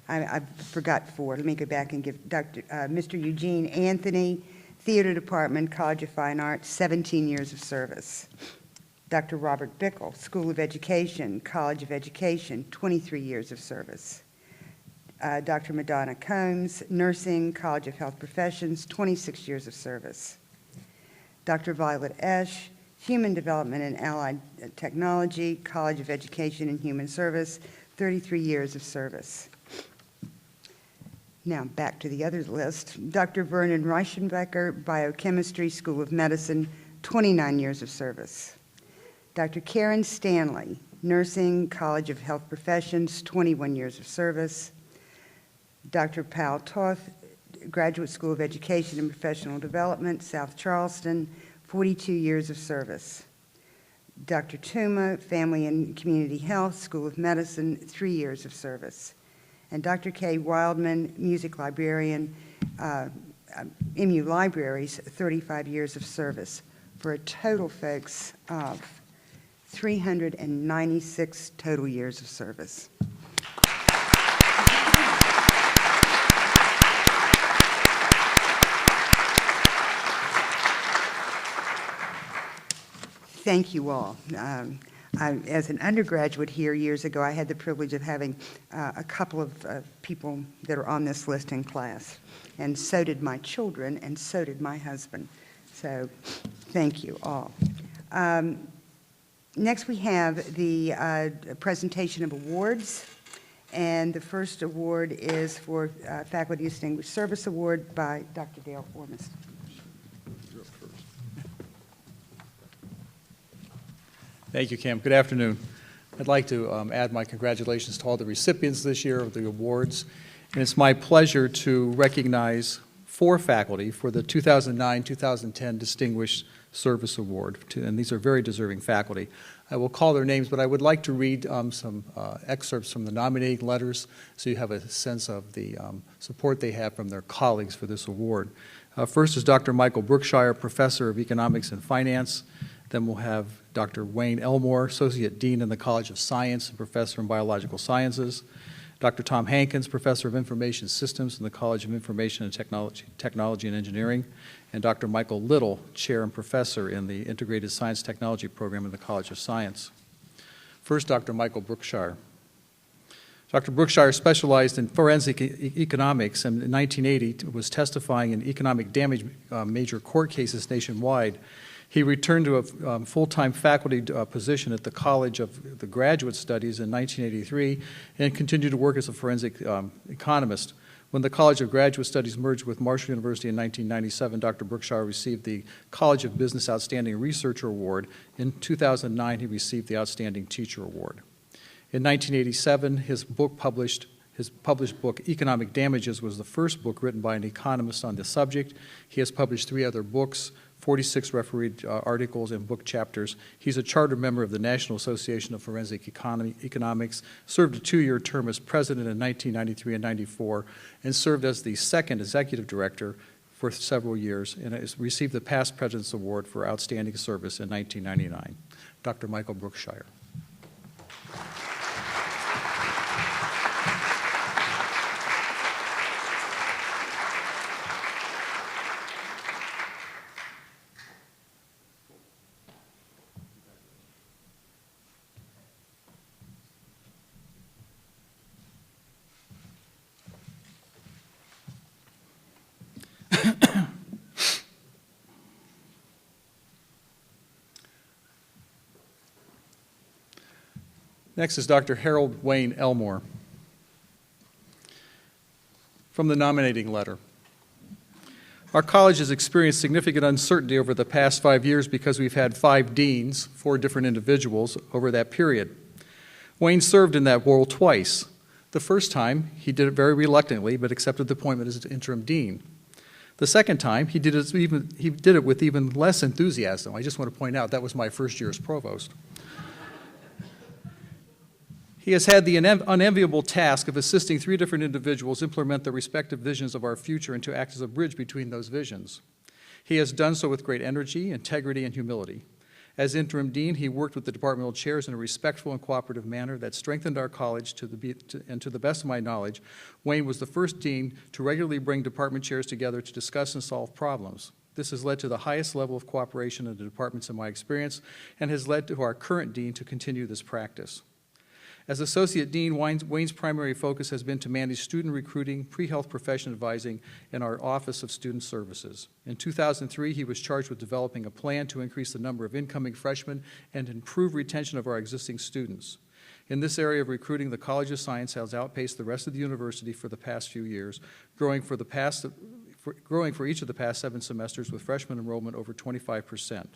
I forgot 4. Let me go back and give Mr. Eugene Anthony, Theater Department, College of Fine Arts, 17 years of service. Dr. Robert Bickle, School of Education, College of Education, 23 years of service. Dr. Madonna Combs, Nursing, College of Health Professions, 26 years of service. Dr. Violet Esch, Human Development and Allied Technology, College of Education and Human Service, 33 years of service. Now, back to the other list. Dr. Vernon Reichenbecker, Biochemistry, School of Medicine, 29 years of service. Dr. Karen Stanley, Nursing, College of Health Professions, 21 years of service. Dr. Pal Toth, Graduate School of Education and Professional Development, South Charleston, 42 years of service. Dr. Tuma, Family and Community Health, School of Medicine, 3 years of service. And Dr. Kay Wildman, Music Librarian, MU Libraries, 35 years of service, for a total, folks, of 396 total years of service. Thank you all. As an undergraduate here years ago, I had the privilege of having a couple of people that are on this list in class. And so did my children, and so did my husband. So thank you all. Next we have the presentation of awards. And the first award is for Faculty Distinguished Service Award by Dr. Dale Ormist. Thank you, Cam. Good afternoon. I'd like to add my congratulations to all the recipients this year of the awards. And it's my pleasure to recognize 4 faculty for the 2009-2010 Distinguished Service Award. And these are very deserving faculty. I will call their names, but I would like to read some excerpts from the nominating letters so you have a sense of the support they have from their colleagues for this award. First is Dr. Michael Brookshire, Professor of Economics and Finance. Then we'll have Dr. Wayne Elmore, Associate Dean in the College of Science and Professor in Biological Sciences. Dr. Tom Hankins, Professor of Information Systems in the College of Information and Technology and Engineering. And Dr. Michael Little, Chair and Professor in the Integrated Science Technology Program in the College of Science. First, Dr. Michael Brookshire. Dr. Brookshire specialized in forensic economics and in 1980 was testifying in economic damage major court cases nationwide. He returned to a full-time faculty position at the College of the Graduate Studies in 1983 and continued to work as a forensic economist. When the College of Graduate Studies merged with Marshall University in 1997, Dr. Brookshire received the College of Business Outstanding Researcher Award. In 2009, he received the Outstanding Teacher Award. In 1987, his published book, Economic Damages, was the first book written by an economist on the subject. He has published 3 other books, 46 refereed articles and book chapters. He's a charter member of the National Association of Forensic Economics, served a 2-year term as president in 1993 and 94, and served as the second executive director for several years, and has received the Past President's Award for Outstanding Service in 1999. Dr. Michael Brookshire. Next is Dr. Harold Wayne Elmore. From the nominating letter. Our college has experienced significant uncertainty over the past 5 years because we've had 5 deans, 4 different individuals, over that period. Wayne served in that role twice. The first time, he did it very reluctantly, but accepted the appointment as interim dean. The second time, he did it with even less enthusiasm. I just want to point out that was my first year as provost. He has had the unenviable task of assisting 3 different individuals implement the respective visions of our future and to act as a bridge between those visions. He has done so with great energy, integrity, and humility. As interim dean, he worked with the departmental chairs in a respectful and cooperative manner that strengthened our college, and to the best of my knowledge, Wayne was the first dean to regularly bring department chairs together to discuss and solve problems. This has led to the highest level of cooperation in the departments in my experience, and has led to our current dean to continue this practice. As Associate Dean, Wayne's primary focus has been to manage student recruiting, pre-health profession advising, and our Office of Student Services. In 2003, he was charged with developing a plan to increase the number of incoming freshmen and improve retention of our existing students. In this area of recruiting, the College of Science has outpaced the rest of the university for the past few years, growing for each of the past 7 semesters with freshman enrollment over 25%.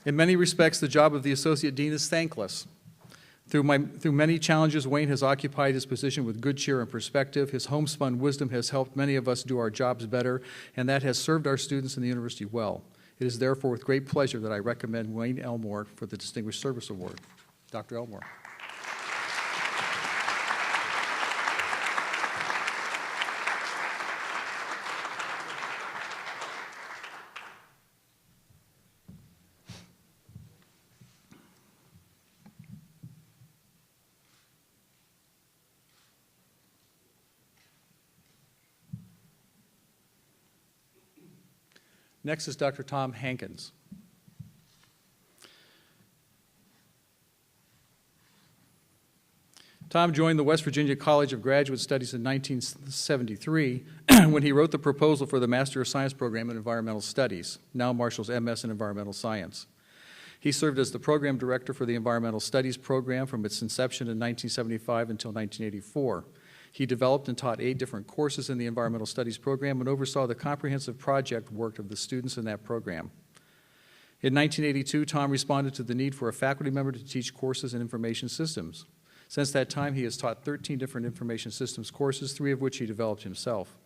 In many respects, the job of the Associate Dean is thankless. Through many challenges, Wayne has occupied his position with good cheer and perspective. His homespun wisdom has helped many of us do our jobs better, and that has served our students and the university well. It is therefore with great pleasure that I recommend Wayne Elmore for the Distinguished Service Award. Dr. Elmore. Next is Dr. Tom Hankins. Tom joined the West Virginia College of Graduate Studies in 1973 when he wrote the proposal for the Master of Science program in Environmental Studies, now Marshall's MS in Environmental Science. He served as the program director for the Environmental Studies program from its inception in 1975 until 1984. He developed and taught 8 different courses in the Environmental Studies program and oversaw the comprehensive project work of the students in that program. In 1982, Tom responded to the need for a faculty member to teach courses in information systems. Since that time, he has taught 13 different information systems courses, 3 of which he developed himself.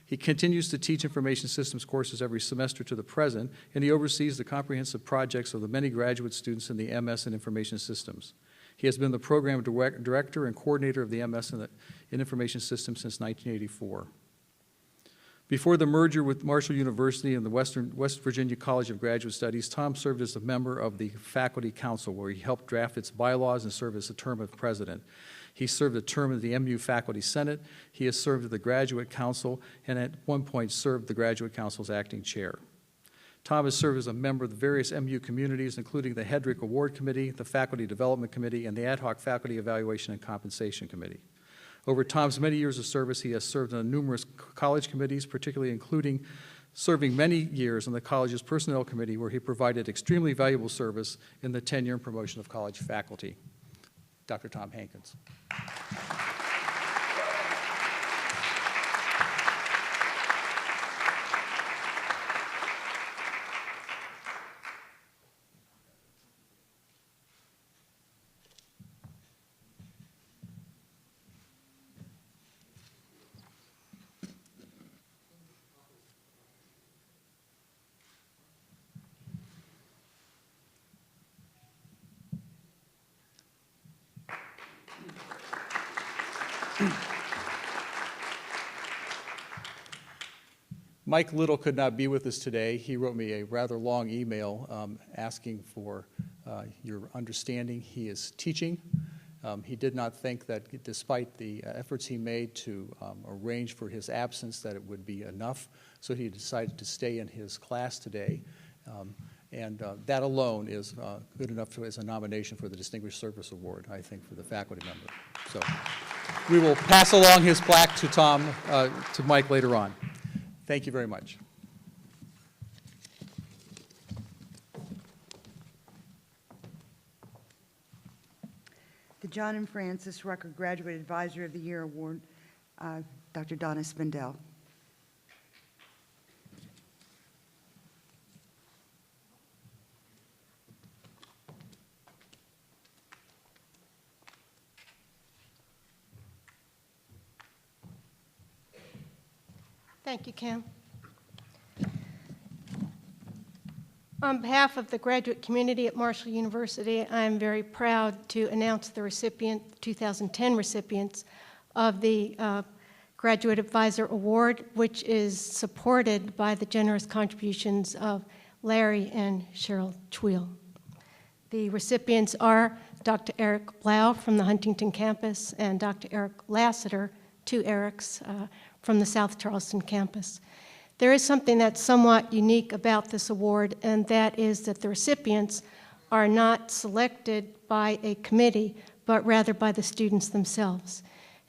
He continues to teach information systems courses every semester to the present, and he oversees the comprehensive projects of the many graduate students in the MS in information systems. He has been the program director and coordinator of the MS in information systems since 1984. Before the merger with Marshall University and the West Virginia College of Graduate Studies, Tom served as a member of the Faculty Council, where he helped draft its bylaws and served as a term of president. He served a term in the MU Faculty Senate. He has served at the Graduate Council and at one point served the Graduate Council's acting chair. Tom has served as a member of the various MU communities, including the Hedrick Award Committee, the Faculty Development Committee, and the Ad Hoc Faculty Evaluation and Compensation Committee. Over Tom's many years of service, he has served on numerous college committees, particularly including serving many years on the college's Personnel Committee, where he provided extremely valuable service in the tenure and promotion of college faculty. Dr. Tom Hankins. Mike Little could not be with us today. He wrote me a rather long email asking for your understanding. He is teaching. He did not think that despite the efforts he made to arrange for his absence that it would be enough, so he decided to stay in his class today. That alone is good enough as a nomination for the Distinguished Service Award, I think, for the faculty member. So we will pass along his plaque to Mike later on. Thank you very much. The John and Francis Rucker Graduate Advisor of the Year Award, Dr. Donna Spindell. Thank you, Kim. On behalf of the graduate community at Marshall University, I am very proud to announce the 2010 recipients of the Graduate Advisor Award, which is supported by the generous contributions of Larry and Cheryl Tweel. The recipients are Dr. Eric Blau from the Huntington campus and Dr. Eric Lassiter, two Erics, from the South Charleston campus. There is something that's somewhat unique about this award, and that is that the recipients are not selected by a committee, but rather by the students themselves.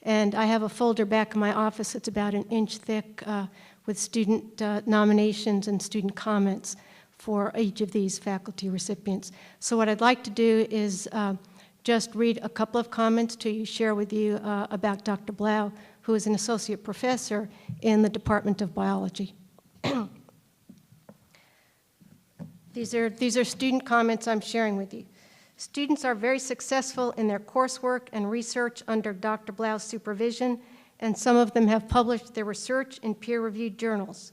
And I have a folder back in my office that's about an inch thick with student nominations and student comments for each of these faculty recipients. So what I'd like to do is just read a couple of comments to share with you about Dr. Blau, who is an associate professor in the Department of Biology. These are student comments I'm sharing with you. Students are very successful in their coursework and research under Dr. Blau's supervision, and some of them have published their research in peer-reviewed journals.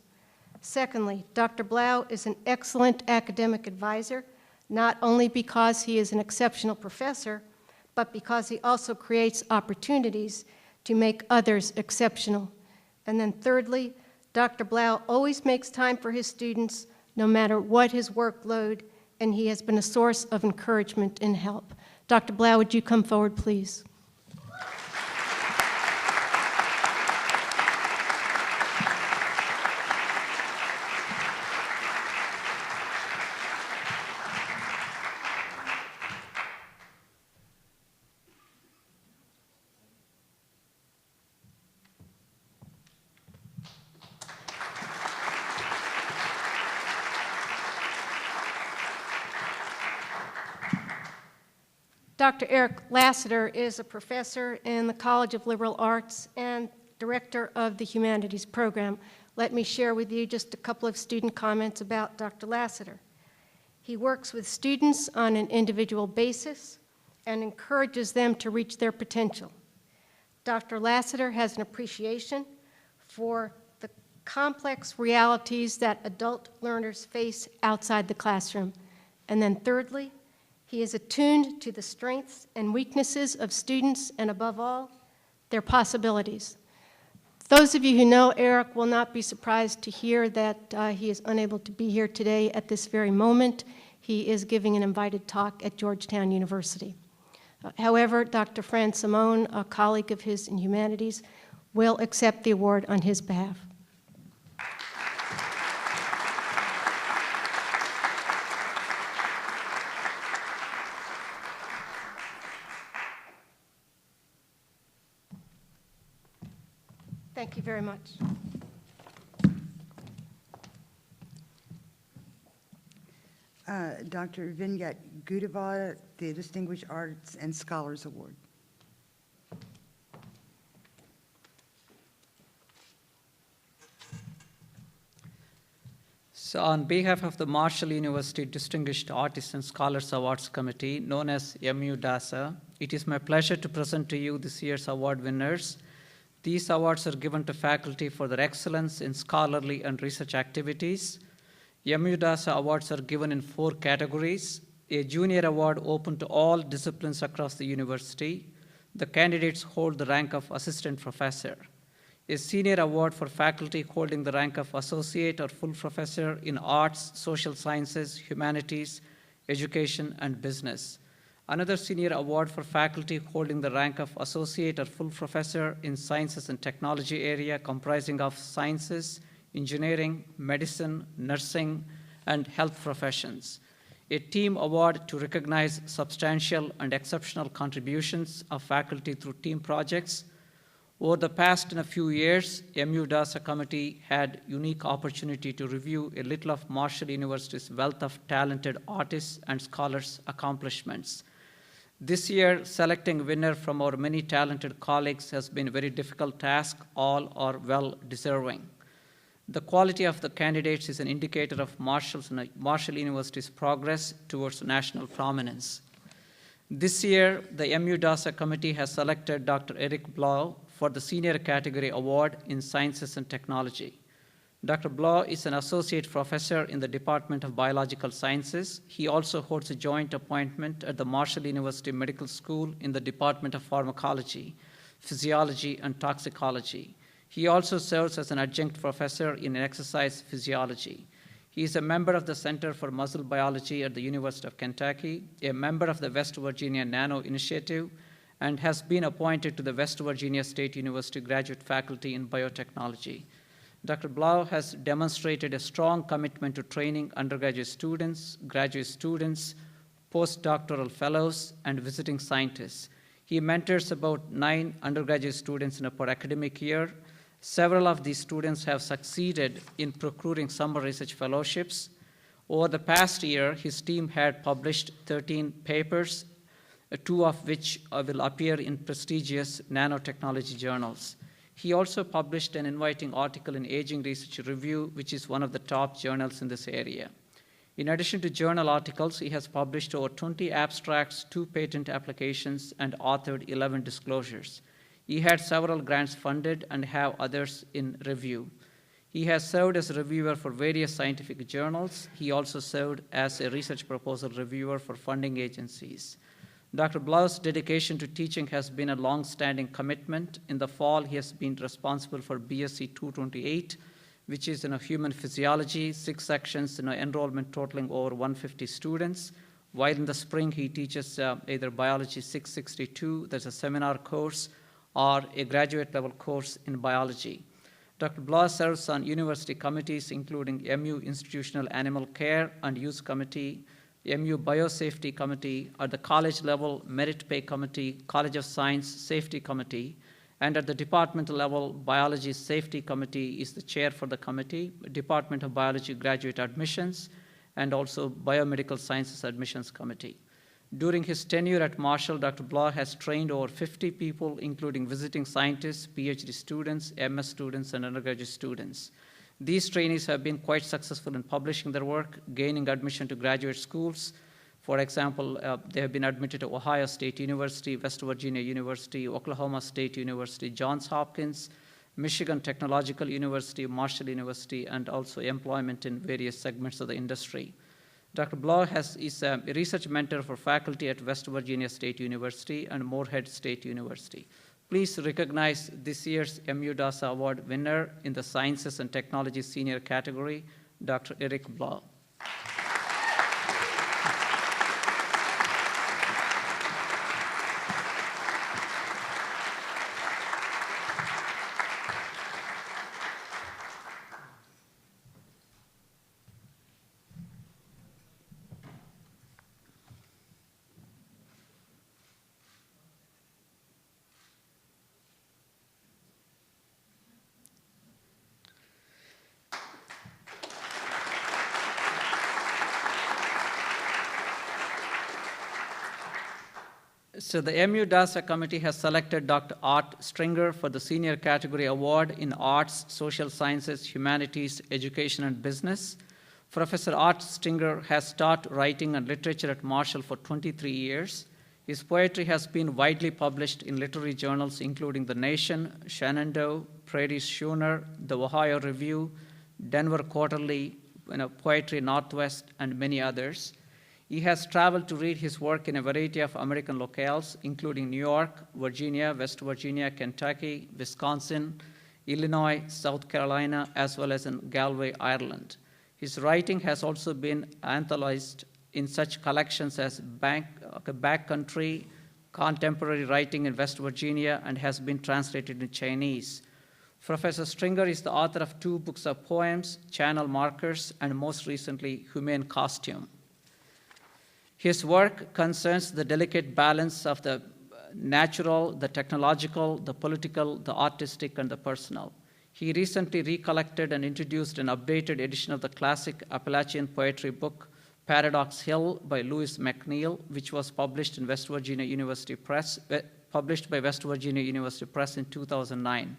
Secondly, Dr. Blau is an excellent academic advisor, not only because he is an exceptional professor, but because he also creates opportunities to make others exceptional. And then thirdly, Dr. Blau always makes time for his students, no matter what his workload, and he has been a source of encouragement and help. Dr. Blau, would you come forward, please? Dr. Eric Lassiter is a professor in the College of Liberal Arts and director of the Humanities program. Let me share with you just a couple of student comments about Dr. Lassiter. He works with students on an individual basis and encourages them to reach their potential. Dr. Lassiter has an appreciation for the complex realities that adult learners face outside the classroom. And then thirdly, he is attuned to the strengths and weaknesses of students and, above all, their possibilities. Those of you who know Eric will not be surprised to hear that he is unable to be here today at this very moment. He is giving an invited talk at Georgetown University. However, Dr. Fran Simone, a colleague of his in humanities, will accept the award on his behalf. Thank you very much. Dr. Vinyet Gudeva, the Distinguished Arts and Scholars Award. So on behalf of the Marshall University Distinguished Artists and Scholars Awards Committee, known as MU-DASA, it is my pleasure to present to you this year's award winners. These awards are given to faculty for their excellence in scholarly and research activities. MU-DASA awards are given in 4 categories: a junior award open to all disciplines across the university, The candidates hold the rank of assistant professor. A senior award for faculty holding the rank of associate or full professor in arts, social sciences, humanities, education, and business. Another senior award for faculty holding the rank of associate or full professor in sciences and technology area comprising of sciences, engineering, medicine, nursing, and health professions. A team award to recognize substantial and exceptional contributions of faculty through team projects. Over the past few years, MU DASA committee had unique opportunity to review a little of Marshall University's wealth of talented artists and scholars' accomplishments. This year, selecting winner from our many talented colleagues has been a very difficult task. All are well deserving. The quality of the candidates is an indicator of Marshall University's progress towards national prominence. This year, the MU DASA committee has selected Dr. Eric Blau for the Senior Category Award in Sciences and Technology. Dr. Blau is an associate professor in the Department of Biological Sciences. He also holds a joint appointment at the Marshall University Medical School in the Department of Pharmacology, Physiology, and Toxicology. He also serves as an adjunct professor in exercise physiology. He is a member of the Center for Muscle Biology at the University of Kentucky, a member of the West Virginia Nano Initiative, and has been appointed to the West Virginia State University graduate faculty in biotechnology. Dr. Blau has demonstrated a strong commitment to training undergraduate students, graduate students, postdoctoral fellows, and visiting scientists. He mentors about 9 undergraduate students in a per academic year. Several of these students have succeeded in procuring summer research fellowships. Over the past year, his team had published 13 papers, 2 of which will appear in prestigious nanotechnology journals. He also published an inviting article in Aging Research Review, which is one of the top journals in this area. In addition to journal articles, he has published over 20 abstracts, 2 patent applications, and authored 11 disclosures. He had several grants funded and have others in review. He has served as a reviewer for various scientific journals. He also served as a research proposal reviewer for funding agencies. Dr. Blau's dedication to teaching has been a long-standing commitment. In the fall, he has been responsible for BSc 228, which is human physiology, 6 sections, enrollment totaling over 150 students. While in the spring, he teaches either Biology 662, that's a seminar course, or a graduate-level course in biology. Dr. Blau serves on university committees, including MU Institutional Animal Care and Use Committee, MU Biosafety Committee, at the college-level Merit Pay Committee, College of Science Safety Committee, and at the departmental level, Biology Safety Committee is the chair for the committee, Department of Biology Graduate Admissions, and also Biomedical Sciences Admissions Committee. During his tenure at Marshall, Dr. Blau has trained over 50 people, including visiting scientists, PhD students, MS students, and undergraduate students. These trainees have been quite successful in publishing their work, gaining admission to graduate schools. For example, they have been admitted to Ohio State University, West Virginia University, Oklahoma State University, Johns Hopkins, Michigan Technological University, Marshall University, and also employment in various segments of the industry. Dr. Blau is a research mentor for faculty at West Virginia State University and Morehead State University. Please recognize this year's MU DASA Award winner in the Sciences and Technology Senior category, Dr. Eric Blau. So the MU DASA committee has selected Dr. Art Stringer for the Senior Category Award in Arts, Social Sciences, Humanities, Education, and Business. Professor Art Stringer has taught writing and literature at Marshall for 23 years. His poetry has been widely published in literary journals including The Nation, Shenandoah, Prairie Schooner, The Ohio Review, Denver Quarterly, Poetry Northwest, and many others. He has traveled to read his work in a variety of American locales, including New York, Virginia, West Virginia, Kentucky, Wisconsin, Illinois, South Carolina, as well as in Galway, Ireland. His writing has also been anthologized in such collections as Backcountry, Contemporary Writing in West Virginia, and has been translated in Chinese. Professor Stringer is the author of 2 books of poems, Channel Markers, and most recently, Humane Costume. His work concerns the delicate balance of the natural, the technological, the political, the artistic, and the personal. He recently recollected and introduced an updated edition of the classic Appalachian poetry book, Paradox Hill by Louis McNeill, which was published in West Virginia University Press, published by West Virginia University Press in 2009.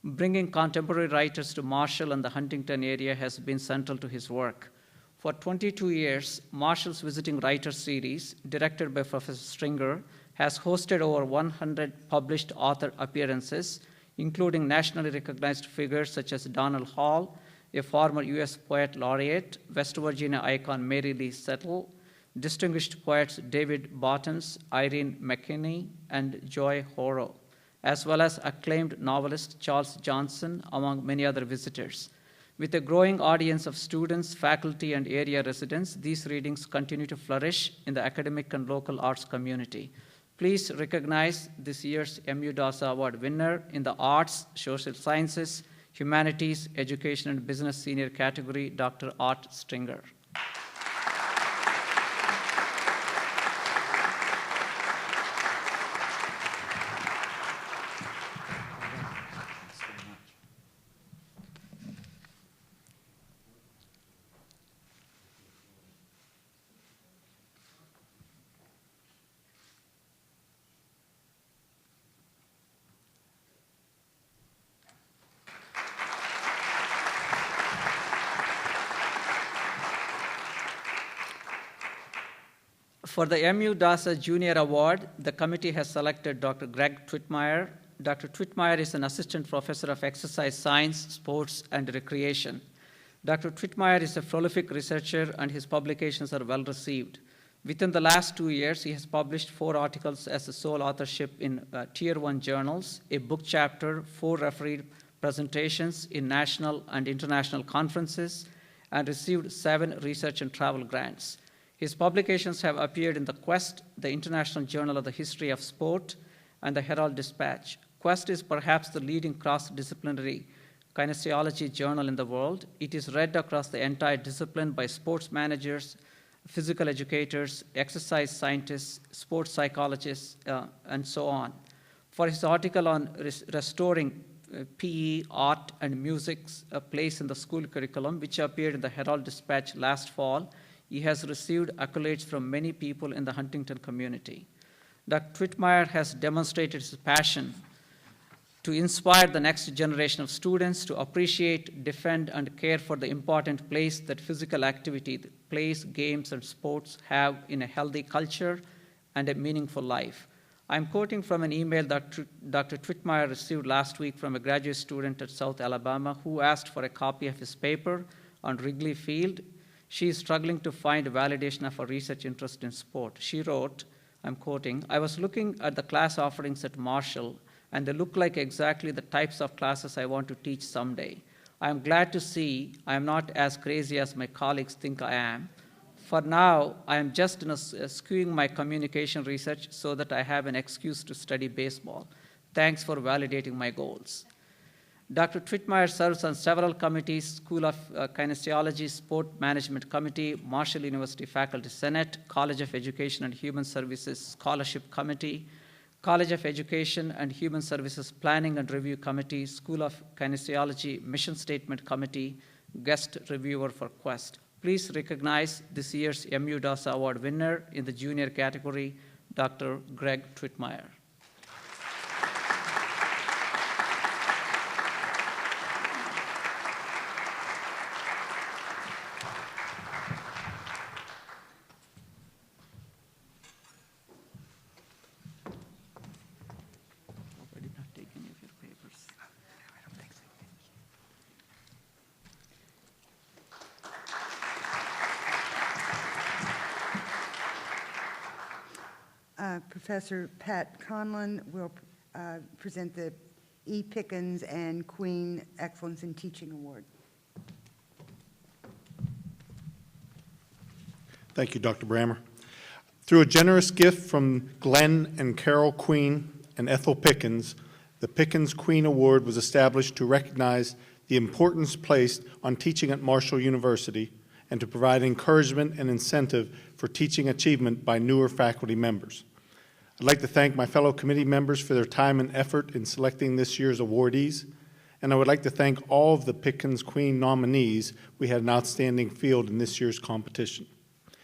Bringing contemporary writers to Marshall and the Huntington area has been central to his work. For 22 years, Marshall's Visiting Writers Series, directed by Professor Stringer, has hosted over 100 published author appearances, including nationally recognized figures such as Donald Hall, a former U.S. Poet Laureate, West Virginia icon Mary Lee Settle, distinguished poets David Bottoms, Irene McKinney, and Joy Horo, as well as acclaimed novelist Charles Johnson, among many other visitors. With a growing audience of students, faculty, and area residents, these readings continue to flourish in the academic and local arts community. Please recognize this year's M.U. Dasa Award winner in the Arts, Social Sciences, Humanities, Education, and Business Senior category, Dr. Art Stringer. For the M.U. Dasa Junior Award, the committee has selected Dr. Greg Twitmeyer. Dr. Twitmeyer is an assistant professor of exercise science, sports, and recreation. Dr. Twitmeyer is a prolific researcher, and his publications are well received. Within the last 2 years, he has published 4 articles as a sole authorship in Tier 1 journals, a book chapter, 4 refereed presentations in national and international conferences, and received 7 research and travel grants. His publications have appeared in the Quest, the International Journal of the History of Sport, and the Herald Dispatch. Quest is perhaps the leading cross-disciplinary kinesiology journal in the world. It is read across the entire discipline by sports managers, physical educators, exercise scientists, sports psychologists, and so on. For his article on restoring PE, art, and music's place in the school curriculum, which appeared in the Herald Dispatch last fall, he has received accolades from many people in the Huntington community. Dr. Twitmeyer has demonstrated his passion to inspire the next generation of students to appreciate, defend, and care for the important place that physical activity, plays, games, and sports have in a healthy culture and a meaningful life. I'm quoting from an email that Dr. Twitmeyer received last week from a graduate student at South Alabama who asked for a copy of his paper on Wrigley Field. She is struggling to find validation of her research interest in sport. She wrote, I'm quoting, I was looking at the class offerings at Marshall, and they look like exactly the types of classes I want to teach someday. I am glad to see I am not as crazy as my colleagues think I am. For now, I am just skewing my communication research so that I have an excuse to study baseball. Thanks for validating my goals. Dr. Twitmeyer serves on several committees: School of Kinesiology, Sport Management Committee, Marshall University Faculty Senate, College of Education and Human Services Scholarship Committee, College of Education and Human Services Planning and Review Committee, School of Kinesiology Mission Statement Committee, guest reviewer for Quest. Please recognize this year's M.U. Dasa Award winner in the junior category, Dr. Greg Twitmeyer. Professor Pat Conlon will present the E. Pickens and Queen Excellence in Teaching Award. Thank you, Dr. Brammer. Through a generous gift from Glenn and Carol Queen and Ethel Pickens, the Pickens Queen Award was established to recognize the importance placed on teaching at Marshall University and to provide encouragement and incentive for teaching achievement by newer faculty members. I'd like to thank my fellow committee members for their time and effort in selecting this year's awardees, and I would like to thank all of the Pickens Queen nominees. We had an outstanding field in this year's competition.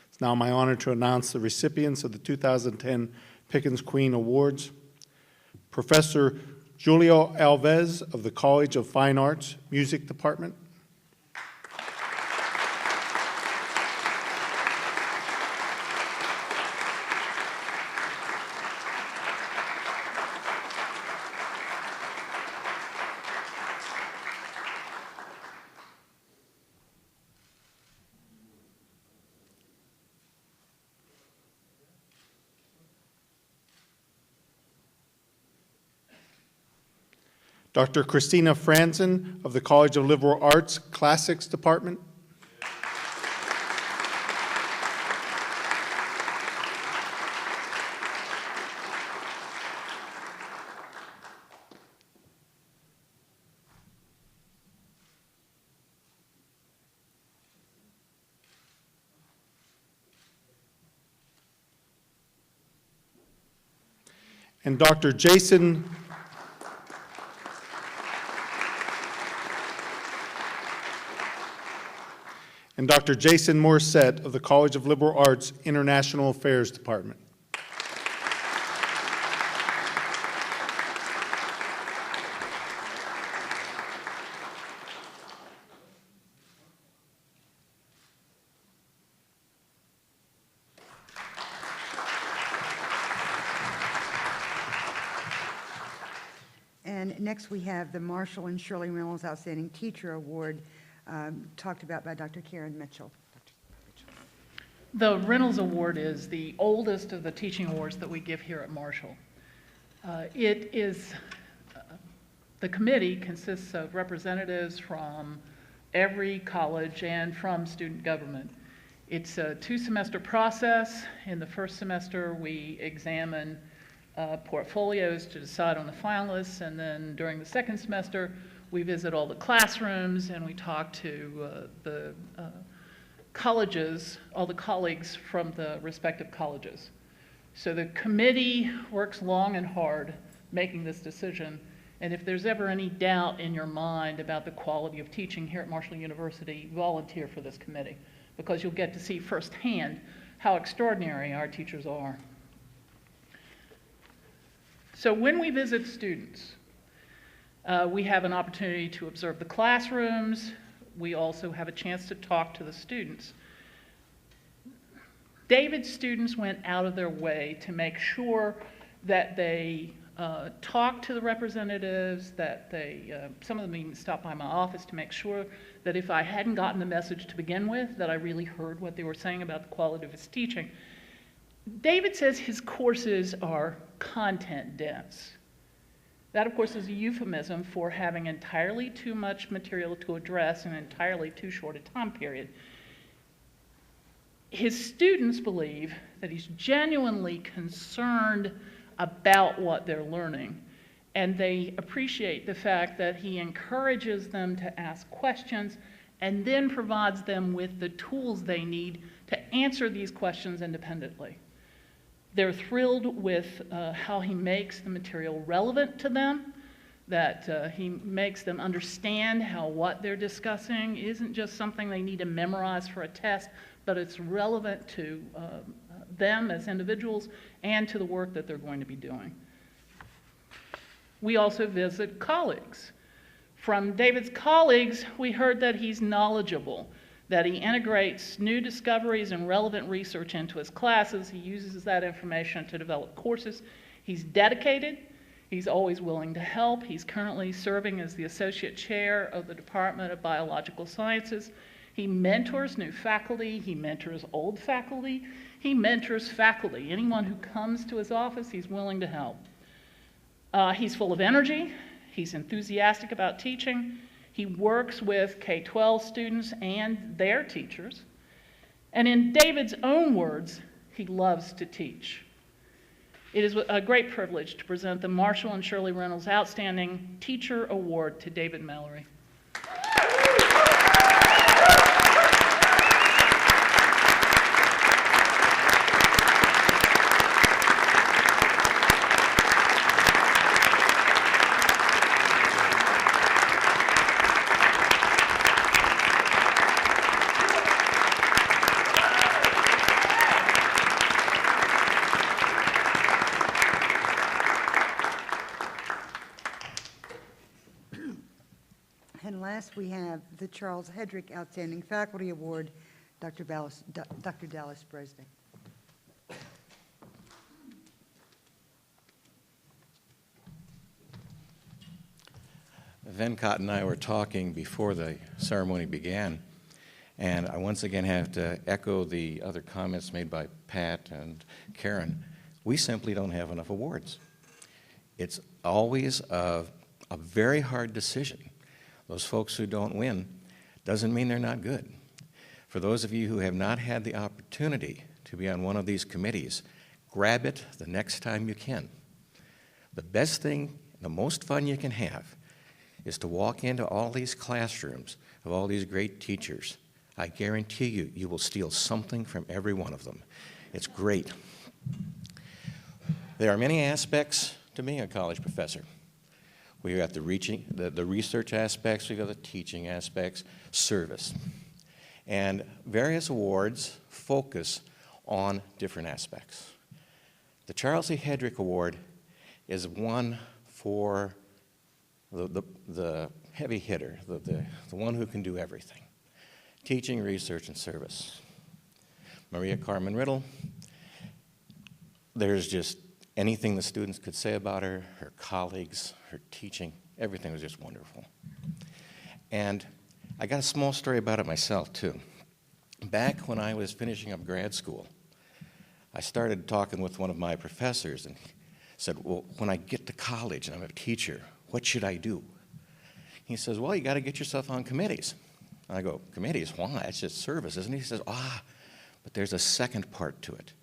It's now my honor to announce the recipients of the 2010 Pickens Queen Awards. Professor Julio Alves of the College of Fine Arts, Music Department. Dr. Christina Franzen of the College of Liberal Arts, Classics Department. And Dr. Jason Morissette of the College of Liberal Arts, International Affairs Department. And next we have the Marshall and Shirley Reynolds Outstanding Teacher Award, talked about by Dr. Karen Mitchell. The Reynolds Award is the oldest of the teaching awards that we give here at Marshall. The committee consists of representatives from every college and from student government. It's a two-semester process. In the first semester, we examine portfolios to decide on the finalists, and then during the second semester, we visit all the classrooms and we talk to the colleges, all the colleagues from the respective colleges. So the committee works long and hard making this decision, and if there's ever any doubt in your mind about the quality of teaching here at Marshall University, volunteer for this committee, because you'll get to see firsthand how extraordinary our teachers are. So when we visit students, we have an opportunity to observe the classrooms. We also have a chance to talk to the students. David's students went out of their way to make sure that they talked to the representatives, that some of them even stopped by my office to make sure that if I hadn't gotten the message to begin with, that I really heard what they were saying about the quality of his teaching. David says his courses are content dense. That, of course, is a euphemism for having entirely too much material to address in entirely too short a time period. His students believe that he's genuinely concerned about what they're learning, and they appreciate the fact that he encourages them to ask questions and then provides them with the tools they need to answer these questions independently. They're thrilled with how he makes the material relevant to them, that he makes them understand how what they're discussing isn't just something they need to memorize for a test, but it's relevant to them as individuals and to the work that they're going to be doing. We also visit colleagues. From David's colleagues, we heard that he's knowledgeable, that he integrates new discoveries and relevant research into his classes. He uses that information to develop courses. He's dedicated. He's always willing to help. He's currently serving as the Associate Chair of the Department of Biological Sciences. He mentors new faculty. He mentors old faculty. He mentors faculty. Anyone who comes to his office, he's willing to help. He's full of energy. He's enthusiastic about teaching. He works with K-12 students and their teachers. And in David's own words, he loves to teach. It is a great privilege to present the Marshall and Shirley Reynolds Outstanding Teacher Award to David Mallory. And last, we have the Charles Hedrick Outstanding Faculty Award, Dr. Dallas Bresnick. Venkat and I were talking before the ceremony began, and I once again have to echo the other comments made by Pat and Karen. We simply don't have enough awards. It's always a very hard decision. Those folks who don't win doesn't mean they're not good. For those of you who have not had the opportunity to be on one of these committees, grab it the next time you can. The best thing, the most fun you can have, is to walk into all these classrooms of all these great teachers. I guarantee you, you will steal something from every one of them. It's great. There are many aspects to being a college professor. We've got the research aspects, we've got the teaching aspects, service. And various awards focus on different aspects. The Charles E. Hedrick Award is one for the heavy hitter, the one who can do everything. Teaching, research, and service. Maria Carmen Riddle, there's just anything the students could say about her, her colleagues, her teaching, everything was just wonderful. And I got a small story about it myself, too. Back when I was finishing up grad school, I started talking with one of my professors and he said, well, when I get to college and I'm a teacher, what should I do? He says, well, you got to get yourself on committees. I go, committees? Why? It's just service, isn't it? He says, but there's a second part to it.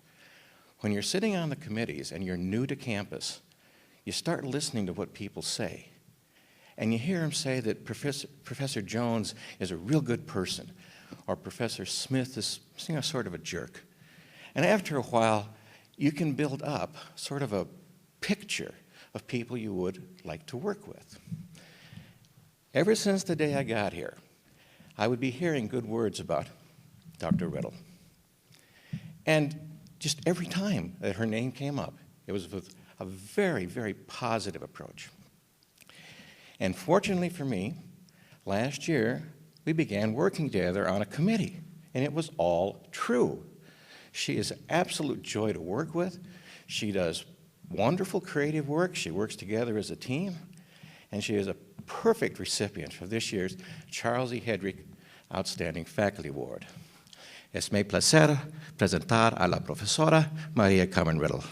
When you're sitting on the committees and you're new to campus, you start listening to what people say. And you hear them say that Professor Jones is a real good person, or Professor Smith is sort of a jerk. And after a while, you can build up sort of a picture of people you would like to work with. Ever since the day I got here, I would be hearing good words about Dr. Riddle. And just every time that her name came up, it was with a very, very positive approach. And fortunately for me, last year, we began working together on a committee, and it was all true. She is an absolute joy to work with. She does wonderful creative work. She works together as a team, and she is a perfect recipient for this year's Charles E. Hedrick Outstanding Faculty Award. Es mi placer presentar a la profesora Maria Carmen Riddle.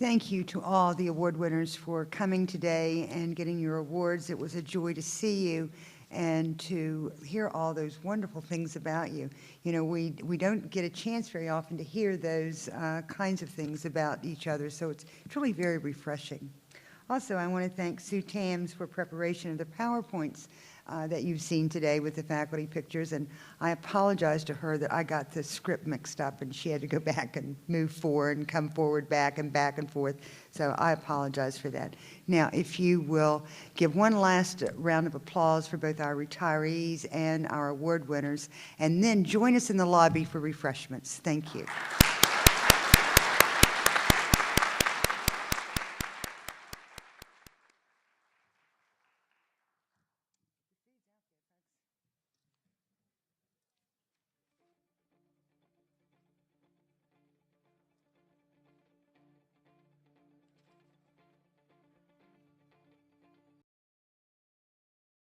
Thank you to all the award winners for coming today and getting your awards. It was a joy to see you and to hear all those wonderful things about you. You know, we don't get a chance very often to hear those kinds of things about each other, so it's really very refreshing. Also, I want to thank Sue Tams for preparation of the PowerPoints that you've seen today with the faculty pictures, and I apologize to her that I got the script mixed up and she had to go back and move forward and come forward, back and forth, so I apologize for that. Now, if you will give one last round of applause for both our retirees and our award winners, and then join us in the lobby for refreshments. Thank you.